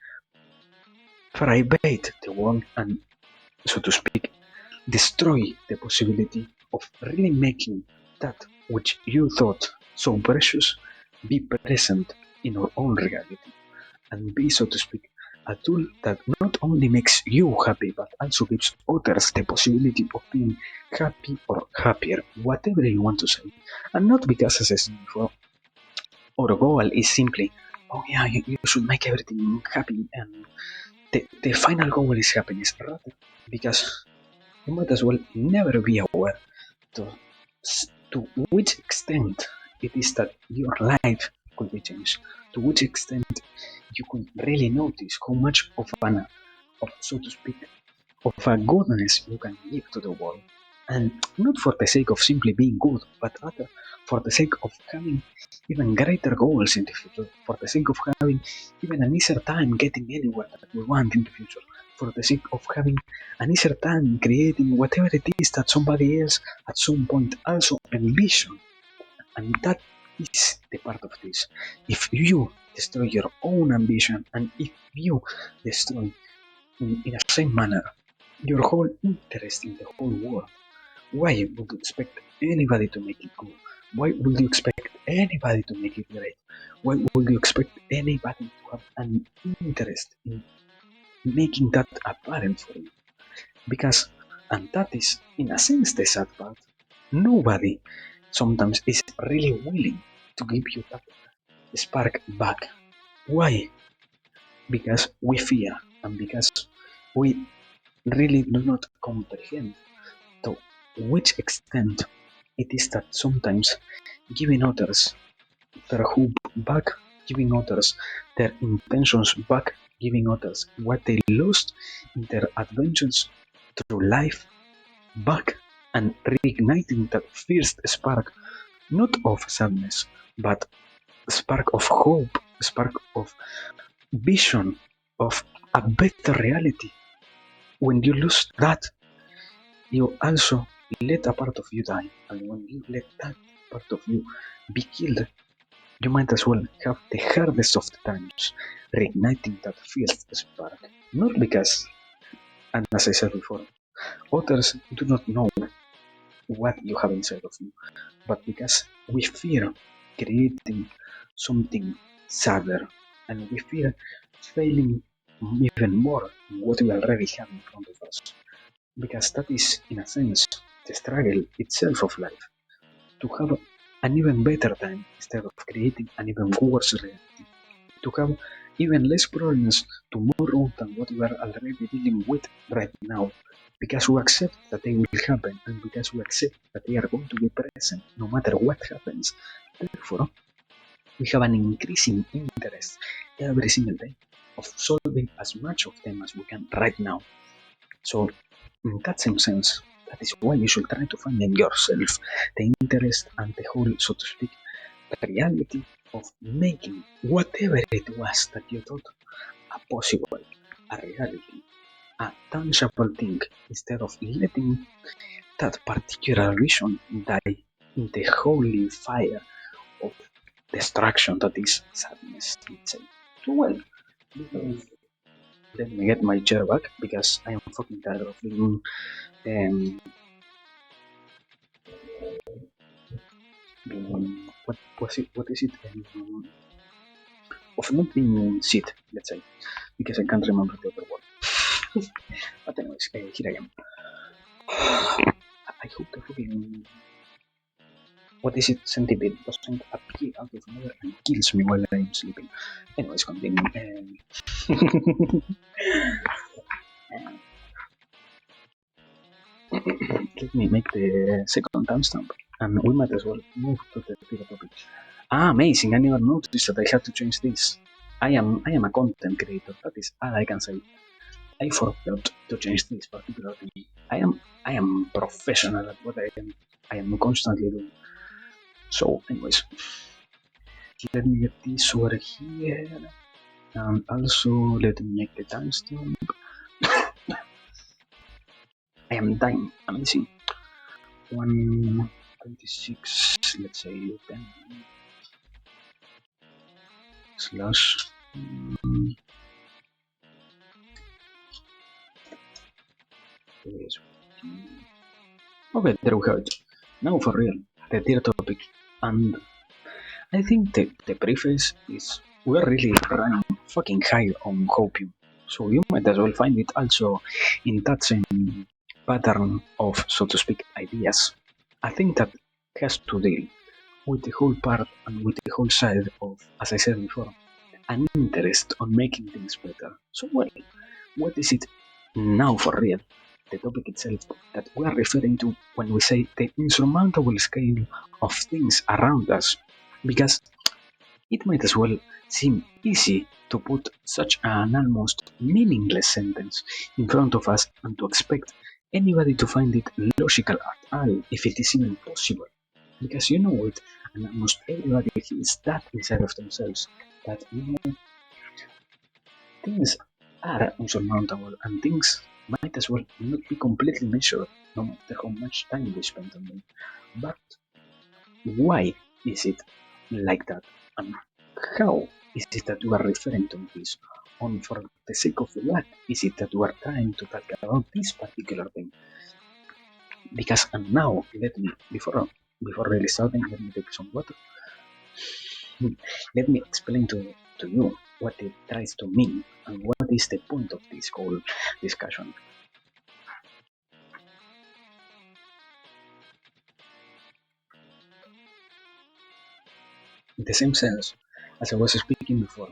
private the world and, so to speak, destroy the possibility of really making that which you thought so precious be present in our own reality and be, so to speak, a tool that not only makes you happy but also gives others the possibility of being happy or happier, whatever you want to say. And not because, as I said before, our goal is simply, oh yeah, you should make everything happy and the final goal is happiness, rather because you might as well never be aware to, to which extent it is that your life could be changed, to which extent you could really notice how much of, so to speak, of a goodness you can give to the world. And not for the sake of simply being good, but rather for the sake of having even greater goals in the future, for the sake of having even an easier time getting anywhere that we want in the future, for the sake of having an easier time creating whatever it is that somebody else at some point also envisioned. And that is the part of this. If you destroy your own ambition and if you destroy in the same manner your whole interest in the whole world, why would you expect anybody to make it good? Why would you expect anybody to make it great? Why would you expect anybody to have an interest in making that apparent for you? Because, and that is in a sense the sad part, nobody sometimes is really willing to give you that spark back. Why? Because we fear and because we really do not comprehend to which extent it is that sometimes giving others their hope back, giving others their intentions back, giving others what they lost in their adventures through life back, and reigniting that first spark, not of sadness, but spark of hope, spark of vision of a better reality. When you lose that, you also let a part of you die, and when you let that part of you be killed, you might as well have the hardest of the times reigniting that first spark. Not because, and as I said before, others do not know what you have inside of you, but because we fear creating something sadder, and we fear failing even more in what we already have in front of us. Because that is, in a sense, the struggle itself of life. To have an even better time instead of creating an even worse reality. To have even less problems tomorrow than what we are already dealing with right now. Because we accept that they will happen and because we accept that they are going to be present no matter what happens. Therefore, we have an increasing interest every single day of solving as much of them as we can right now. So, in that same sense, that is why you should try to find in yourself the interest and the whole, so to speak, reality of making whatever it was that you thought a possible, a reality, a tangible thing, instead of letting that particular vision die in the holy fire of destruction that is sadness itself. So, well, let me get my chair back because I am fucking tired of being what is it of not being sit, let's say, because I can't remember the other word. But anyways, here I am. I hope the fucking What is it? Centipede doesn't appear out of nowhere and kills me while I'm sleeping. Anyways, continue. Let me make the second timestamp, and we might as well move to the bigger topic. Amazing! I never noticed that I had to change this. I am a content creator. That is all I can say. I forgot to change this particular thing. I am professional at what I am constantly doing. So, anyways, let me get this over here, and also let me make the timestamp. I am dying. Amazing. 126. Let's say 10 slash. Okay, there we have it. Now for real, the dear topic, and I think the preface is we're really running fucking high on hopium, so you might as well find it also in that same pattern of, so to speak, ideas. I think that has to deal with the whole part and with the whole side of, as I said before, an interest on making things better. So, well, what is it now for real? The topic itself that we are referring to when we say the insurmountable scale of things around us, because it might as well seem easy to put such an almost meaningless sentence in front of us and to expect anybody to find it logical at all, if it is even possible. Because you know it, and almost everybody feels that inside of themselves, that things are unsurmountable and things might as well not be completely measured, no matter how much time we spend on them. But why is it like that? And how is it that we are referring to this? And for the sake of what is it that we are trying to talk about this particular thing? Because and now let me before really starting, let me take some water. Let me explain to you what it tries to mean and what is the point of this whole discussion. In the same sense as I was speaking before,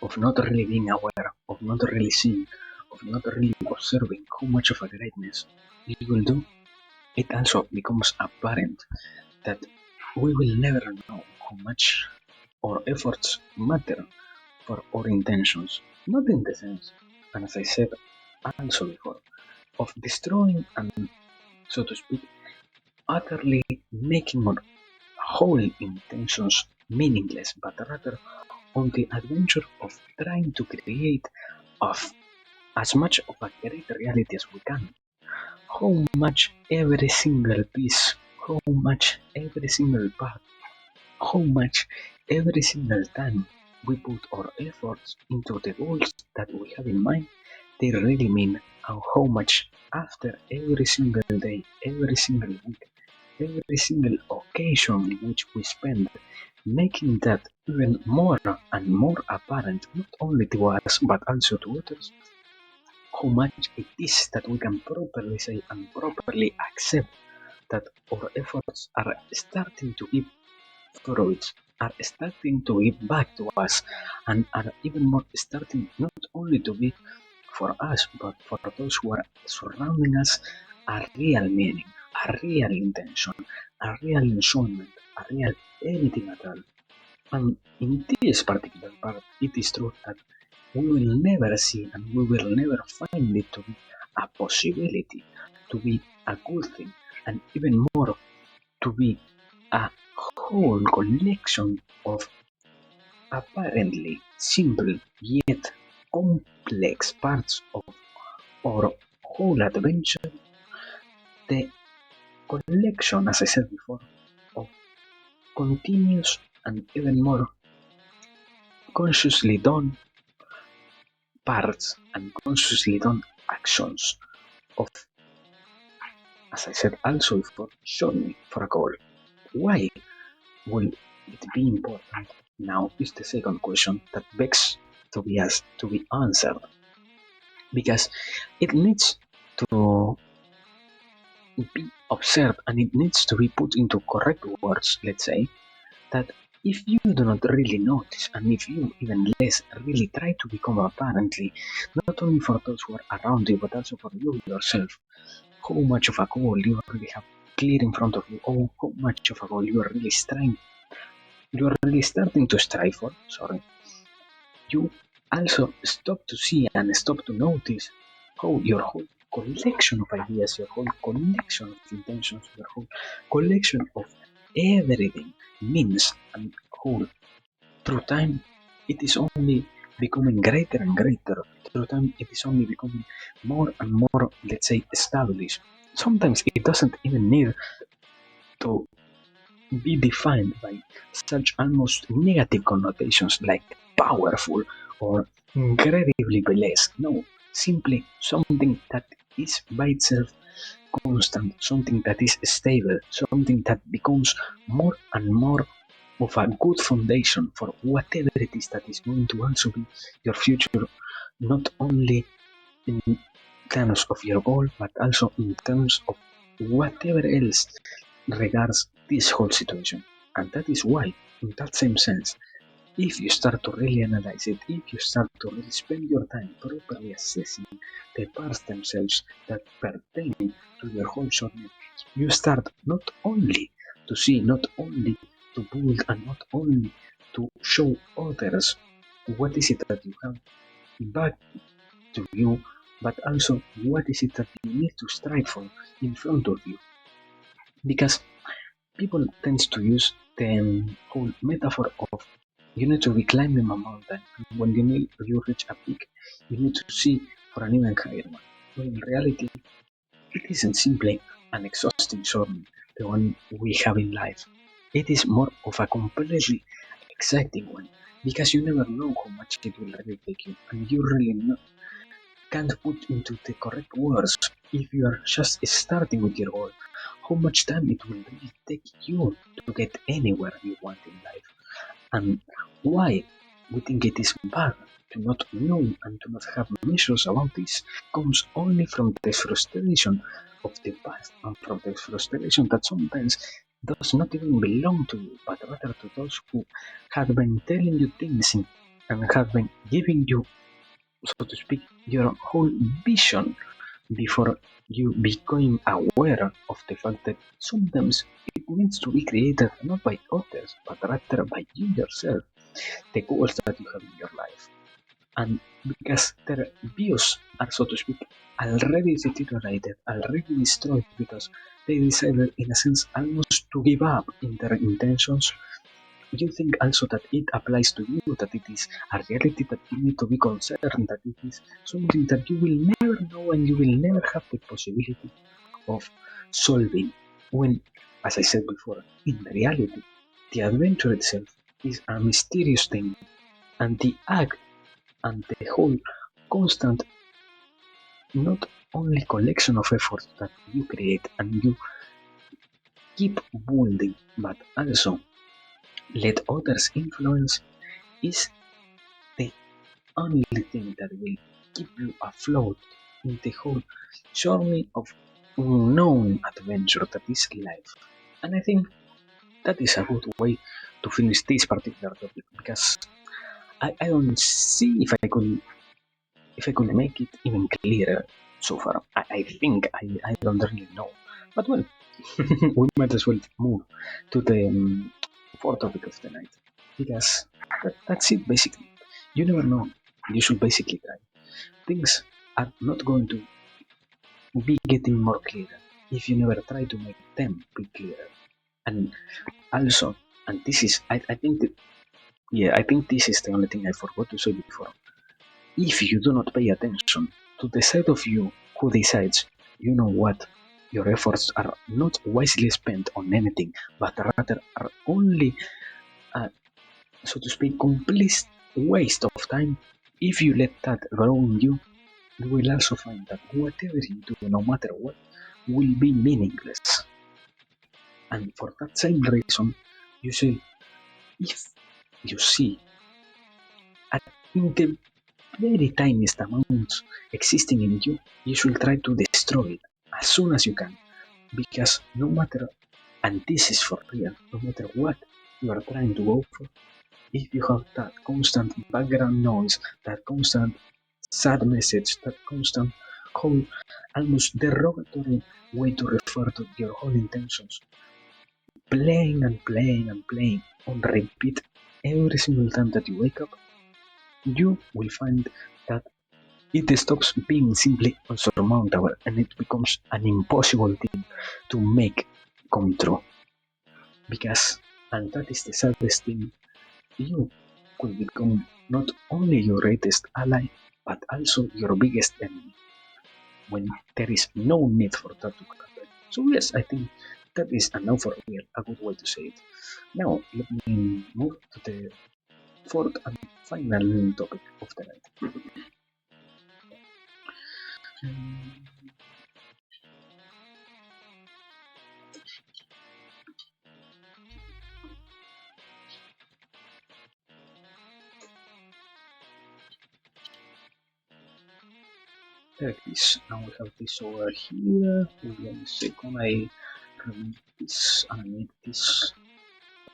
of not really being aware, of not really seeing, of not really observing how much of a greatness we will do, it also becomes apparent that we will never know how much our efforts matter for our intentions, not in the sense, and as I said also before, of destroying and, so to speak, utterly making our whole intentions meaningless, but rather on the adventure of trying to create of as much of a great reality as we can. How much every single piece, how much every single part, how much every single time we put our efforts into the goals that we have in mind, they really mean how much after every single day, every single week, every single occasion in which we spend making that even more and more apparent not only to us but also to others, how much it is that we can properly say and properly accept that our efforts are starting to give fruits, are starting to give back to us, and are even more starting not only to be for us but for those who are surrounding us a real meaning, a real intention, a real enjoyment, a real anything at all. And in this particular part, it is true that we will never see and we will never find it to be a possibility, to be a good thing, and even more to be a whole collection of apparently simple yet complex parts of our whole adventure. The collection, as I said before, of continuous and even more consciously done parts and consciously done actions of, as I said also before, journey for a goal. Why will it be important? Now is the second question that begs to be asked, to be answered, because it needs to be observed and it needs to be put into correct words, let's say, that if you do not really notice and if you even less really try to become apparently, not only for those who are around you but also for you yourself, how much of a goal you really have clear in front of you, or how much of a goal you are really starting to strive for, sorry, you also stop to see and stop to notice how your whole collection of ideas, your whole collection of intentions, your whole collection of everything means and whole through time it is only becoming greater and greater. Through time it is only becoming more and more, let's say, established. Sometimes it doesn't even need to be defined by such almost negative connotations like powerful or incredibly blessed. No, simply something that is by itself constant, something that is stable, something that becomes more and more of a good foundation for whatever it is that is going to also be your future, not only in terms of your goal, but also in terms of whatever else regards this whole situation. And that is why, in that same sense, if you start to really analyze it, if you start to really spend your time properly assessing the parts themselves that pertain to your whole journey, you start not only to see, not only to build, and not only to show others what is it that you have back to you, but also what is it that you need to strive for in front of you. Because people tend to use the whole metaphor of you need to be climbing a mountain, and when you reach a peak, you need to see for an even higher one. When in reality, it isn't simply an exhausting journey, the one we have in life. It is more of a completely exciting one, because you never know how much it will really take you, and you really can't put into the correct words if you are just starting with your goal how much time it will really take you to get anywhere you want in life, and why we think it is bad to not know and to not have measures about this comes only from the frustration of the past and from the frustration that sometimes does not even belong to you, but rather to those who have been telling you things and have been giving you, so to speak, your whole vision before you become aware of the fact that sometimes it needs to be created not by others, but rather by you yourself, the goals that you have in your life. And because their views are, so to speak, already deteriorated, already destroyed, because they decided, in a sense, almost to give up in their intentions, you think also that it applies to you, that it is a reality that you need to be concerned, that it is something that you will never know and you will never have the possibility of solving. When, as I said before, in reality, the adventure itself is a mysterious thing, and the act and the whole constant, not only collection of efforts that you create and you keep building, but also let others influence is the only thing that will keep you afloat in the whole journey of unknown adventure that is life. And I think that is a good way to finish this particular topic, because I don't see if I could make it even clearer so far. I think I don't really know. But well, we might as well move to the fourth topic of the night. Because that's it basically. You never know. You should basically try. Things are not going to be getting more clear if you never try to make them be clearer. And also, and this is, I think that, yeah, I think this is the only thing I forgot to say before. If you do not pay attention to the side of you who decides, you know what, your efforts are not wisely spent on anything, but rather are only, so to speak, complete waste of time, if you let that grow in you, you will also find that whatever you do, no matter what, will be meaningless. And for that same reason, you say, if you see at in the very tiniest amounts existing in you, you should try to destroy it as soon as you can. Because no matter, and this is for real, no matter what you are trying to go for, if you have that constant background noise, that constant sad message, that constant whole almost derogatory way to refer to your whole intentions, playing and playing and playing on repeat every single time that you wake up, you will find that it stops being simply unsurmountable and it becomes an impossible thing to make come true. Because, and that is the saddest thing, you could become not only your greatest ally, but also your biggest enemy when there is no need for that to happen. So yes, I think that is now for real a good way to say it. Now let me move to the fourth and final topic of the night. There it is. Now we have this over here. Hold on a second. I remove this and I need this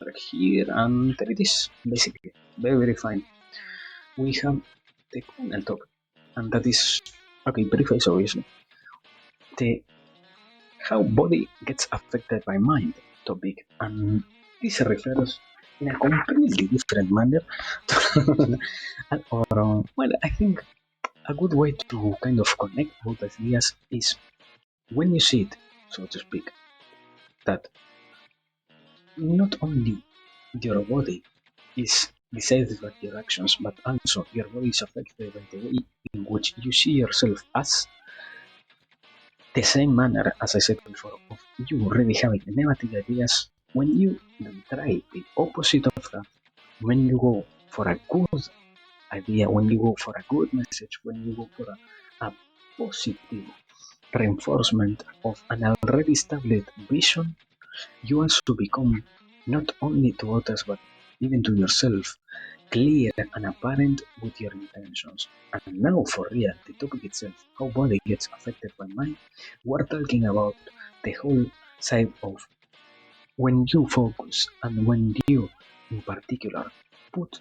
over here, and there it is. Basically, very fine. We have the final topic, and that is okay. Preface, obviously. The how body gets affected by mind topic, and this refers in a completely different manner. Or well, I think a good way to kind of connect both ideas is when you see it, so to speak, that not only your body is decided by your actions, but also your body is affected by the way in which you see yourself as the same manner as I said before, of you already having negative ideas. When you then try the opposite of that, when you go for a good idea, when you go for a good message, when you go for a positive reinforcement of an already established vision, you also become not only to others but even to yourself clear and apparent with your intentions. And now for real, the topic itself, how body gets affected by mind, we're talking about the whole side of when you focus and when you in particular put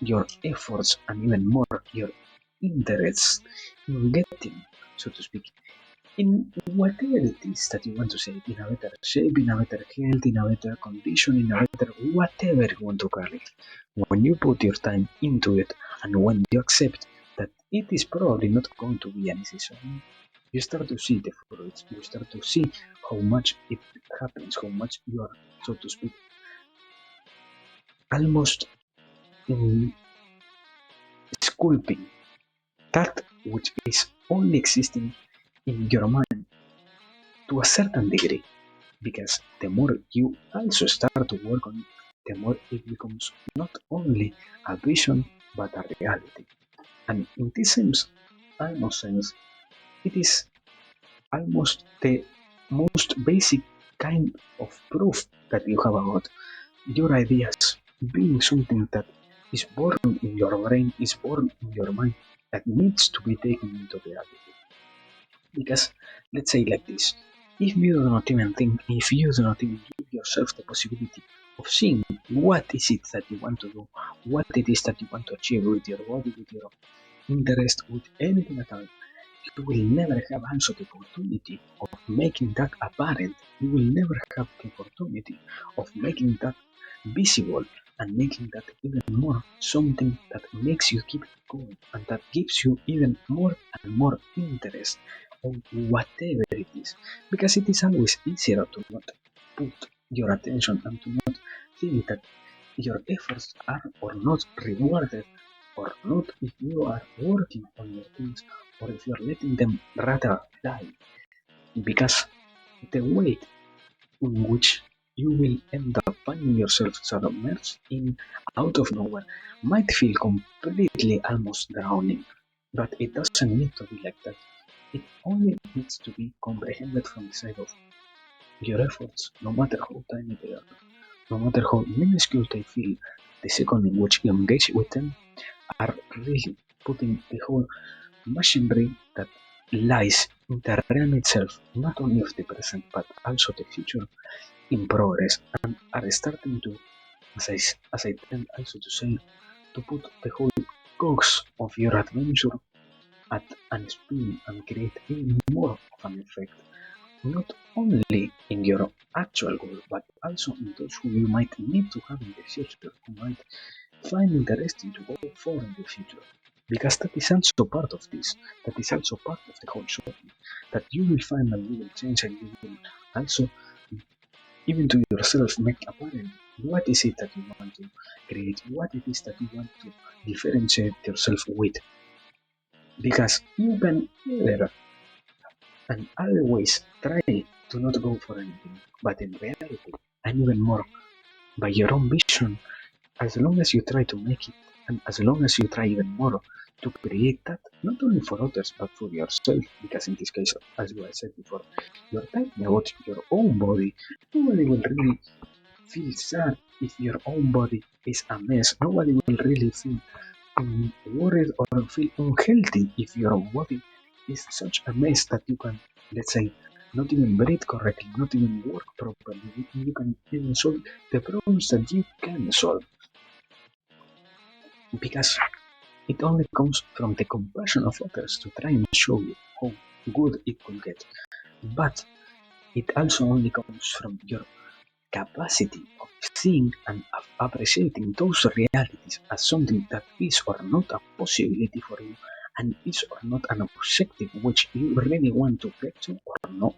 your efforts and even more your interests in getting, so to speak, in whatever it is that you want to say, in a better shape, in a better health, in a better condition, in a better whatever you want to call it. When you put your time into it and when you accept that it is probably not going to be an easy song, you start to see the fruits, you start to see how much it happens, how much you are, so to speak, almost in sculpting that which is only existing in your mind to a certain degree. Because the more you also start to work on it, the more it becomes not only a vision but a reality. And in this sense, almost sense, it is almost the most basic kind of proof that you have about your ideas being something that is born in your brain, is born in your mind, that needs to be taken into reality. Because let's say like this, if you do not even think, if you do not even give yourself the possibility of seeing what is it that you want to do, what it is that you want to achieve with your body, with your interest, with anything at all, you will never have also the opportunity of making that apparent. You will never have the opportunity of making that visible and making that even more something that makes you keep going and that gives you even more and more interest on whatever it is. Because it is always easier to not put your attention and to not think that your efforts are or not rewarded or not if you are working on your things or if you're letting them rather die. Because the way in which you will end up finding yourself submerged in out of nowhere might feel completely almost drowning, but it doesn't need to be like that. It only needs to be comprehended from the side of your efforts, no matter how tiny they are, no matter how minuscule they feel, the second in which you engage with them are really putting the whole machinery that lies in the realm itself, not only of the present but also the future in progress, and are starting to, as I tend also to say, to put the whole cogs of your adventure at an spin and create even more of an effect, not only in your actual goal, but also in those who you might need to have in the future, who might find interesting to go for in the future. Because that is also part of this, that is also part of the whole story, that you will find and you will change and you will also, even to yourself, make apparent what is it that you want to create, what it is that you want to differentiate yourself with. Because you can either and always try to not go for anything, but in reality, and even more, by your own vision, as long as you try to make it, and as long as you try even more to create that, not only for others, but for yourself, because in this case, as I said before, you're talking about your own body. Nobody will really feel sad if your own body is a mess. Nobody will really feel worried or feel unhealthy if your body is such a mess that you can, let's say, not even breathe correctly, not even work properly. You can even solve the problems that you can solve, because it only comes from the compassion of others to try and show you how good it could get. But it also only comes from your capacity of seeing and of appreciating those realities as something that is or not a possibility for you, and is or not an objective which you really want to get to or not.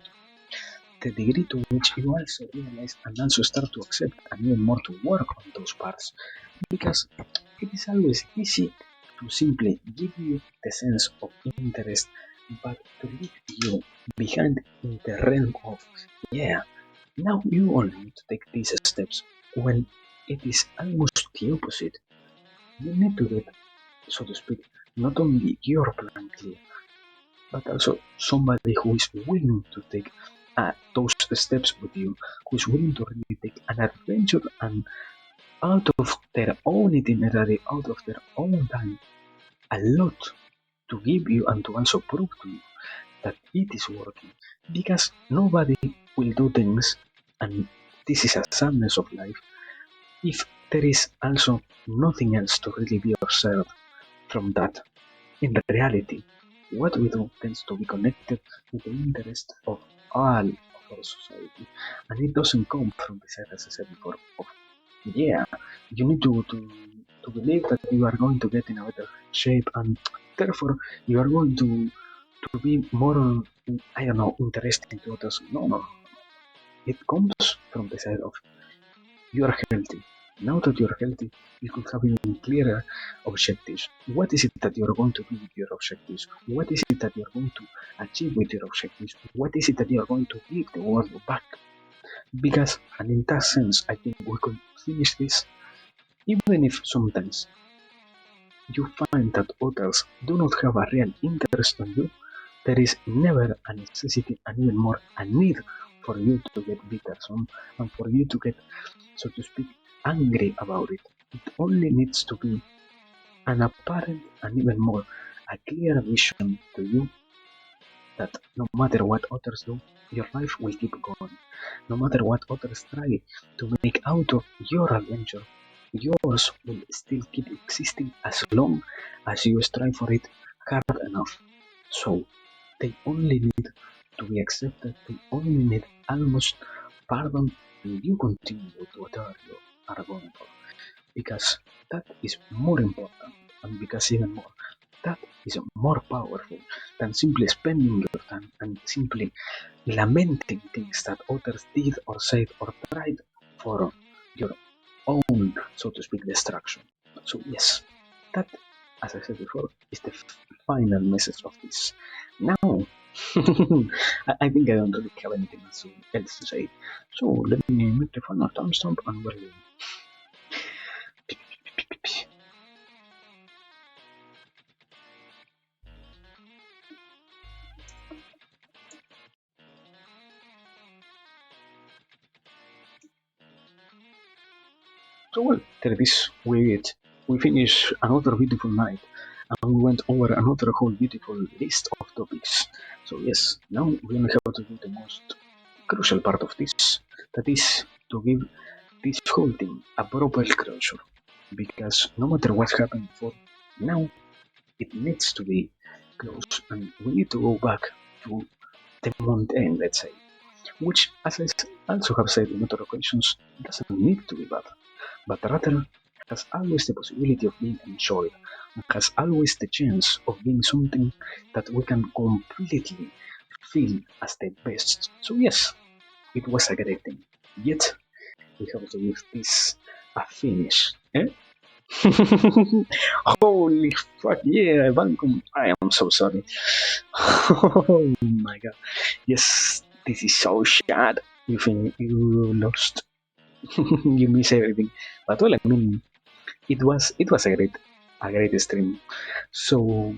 The degree to which you also realize and also start to accept and even more to work on those parts, because it is always easy to simply give you the sense of interest, but to leave you behind in the realm of, yeah, now you only need to take these steps, when it is almost the opposite. You need to get, so to speak, not only your plan clear, but also somebody who is willing to take those steps with you, who is willing to really take an adventure and out of their own itinerary, out of their own time, a lot to give you and to also prove to you that it is working. Because nobody will do things, and this is a sadness of life, if there is also nothing else to really be observed from that. In reality, what we do tends to be connected with the interest of all of our society, and it doesn't come from the side, as I said before, of, yeah, you need to believe that you are going to get in a better shape, and therefore you are going to be more, I don't know, interesting to others. No, no, no. It comes from the side of you are healthy. Now that you're healthy, you could have even clearer objectives. What is it that you're going to do with your objectives? What is it that you're going to achieve with your objectives? What is it that you're going to give the world back? Because, and in that sense, I think we could finish this, even if sometimes you find that others do not have a real interest in you, there is never a necessity and even more a need for you to get bitter and for you to get, so to speak, angry about it. It only needs to be an apparent and even more a clear vision to you that no matter what others do, your life will keep going. No matter what others try to make out of your adventure, yours will still keep existing as long as you strive for it hard enough. So they only need to be accepted, they only need almost pardon, and you continue with whatever you are going for. Because that is more important, and because even more, that is more powerful than simply spending your time and simply lamenting things that others did or said or tried for your own, so to speak, destruction. So yes, that, as I said before, is the final message of this. Now, I think I don't really have anything else to say. So let me make the final timestamp and we're leaving. So well, there it is. We finished another beautiful night, and we went over another whole beautiful list of topics. So yes, now we only have to do the most crucial part of this. That is to give this whole thing a proper closure. Because no matter what happened before, now it needs to be closed and we need to go back to the mundane, let's say. Which, as I also have said in other occasions, doesn't need to be bad, but rather has always the possibility of being enjoyed, and has always the chance of being something that we can completely feel as the best. So yes, it was a great thing. Yet we have to give this a finish. Eh? Holy fuck, yeah, welcome. I am so sorry. Oh my god. Yes, this is so sad. You think you lost, you miss everything. But well, I mean, it was a great stream. So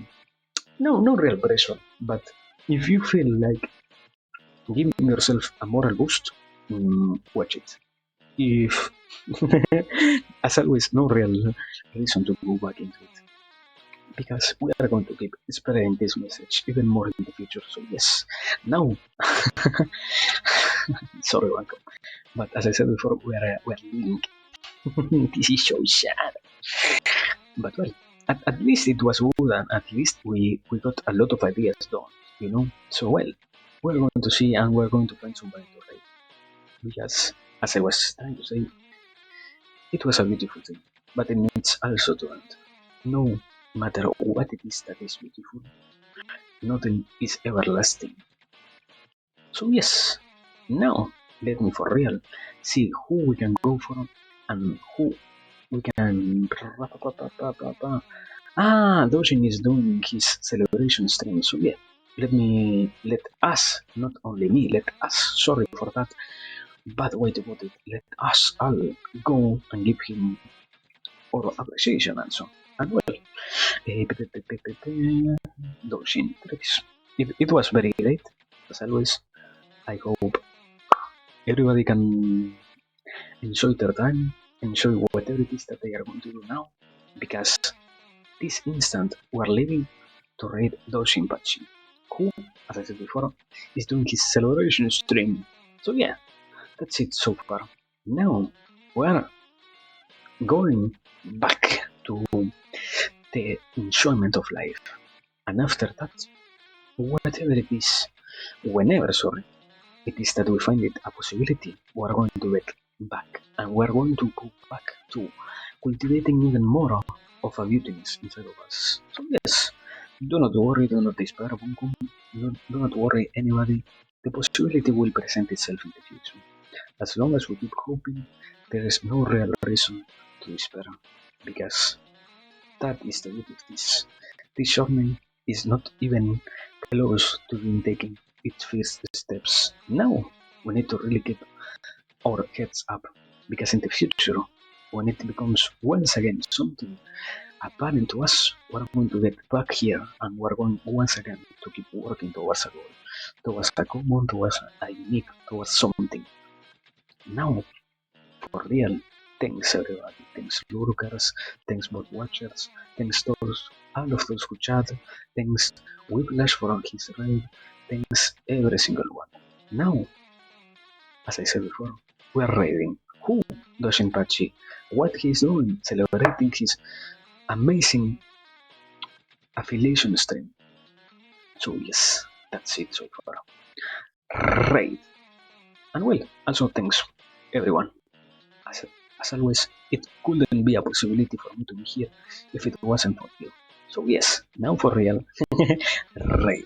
no real pressure. But if you feel like giving yourself a moral boost, watch it. If as always, no real reason to go back into it because we are going to keep spreading this message even more in the future. So yes, now, sorry, welcome. But as I said before, we're leaving. This is so sad. But well, at least it was good, and at least we got a lot of ideas done. So well, we're going to see, and we're going to find somebody to rate because, as I was trying to say, it was a beautiful thing, but it needs also to end. No matter what it is that is beautiful, nothing is everlasting. So yes, now let me for real see who we can go for and who we can. Dojin is doing his celebration stream. So yeah, let us, not only me, let us. Sorry for that bad way to put it. Let us all go and give him our appreciation and so. And well, Dojin, it was very great as always. I hope everybody can enjoy their time, enjoy whatever it is that they are going to do now, because this instant we're living to raid Doshinpachi, who, as I said before, is doing his celebration stream. So yeah, that's it so far. Now we're going back to the enjoyment of life, and after that, whatever it is, whenever, sorry, it is that we find it a possibility, we're going to get back, and we're going to go back to cultivating even more of a beautiness inside of us. So yes, do not worry, do not despair, Bunkum. Do not worry, anybody. The possibility will present itself in the future. As long as we keep hoping, there is no real reason to despair, because that is the beauty of this. This journey is not even close to being taking its first steps. Now we need to really keep our heads up, because in the future, when it becomes once again something apparent to us, we're going to get back here and we're going once again to keep working towards a goal, towards a common, towards a unique, towards something. Now, for real, thanks everybody. Thanks Lurkers, thanks bot watchers, thanks those, all of those who chat, thanks Whiplash for his raid, thanks every single one. Now, as I said before, we are raiding. Who? Doshinpachi. What he's doing, celebrating his amazing affiliation stream. So yes, that's it so far. Raid. And well, also thanks everyone. As, as always, it couldn't be a possibility for me to be here if it wasn't for you. So yes, now for real, raid.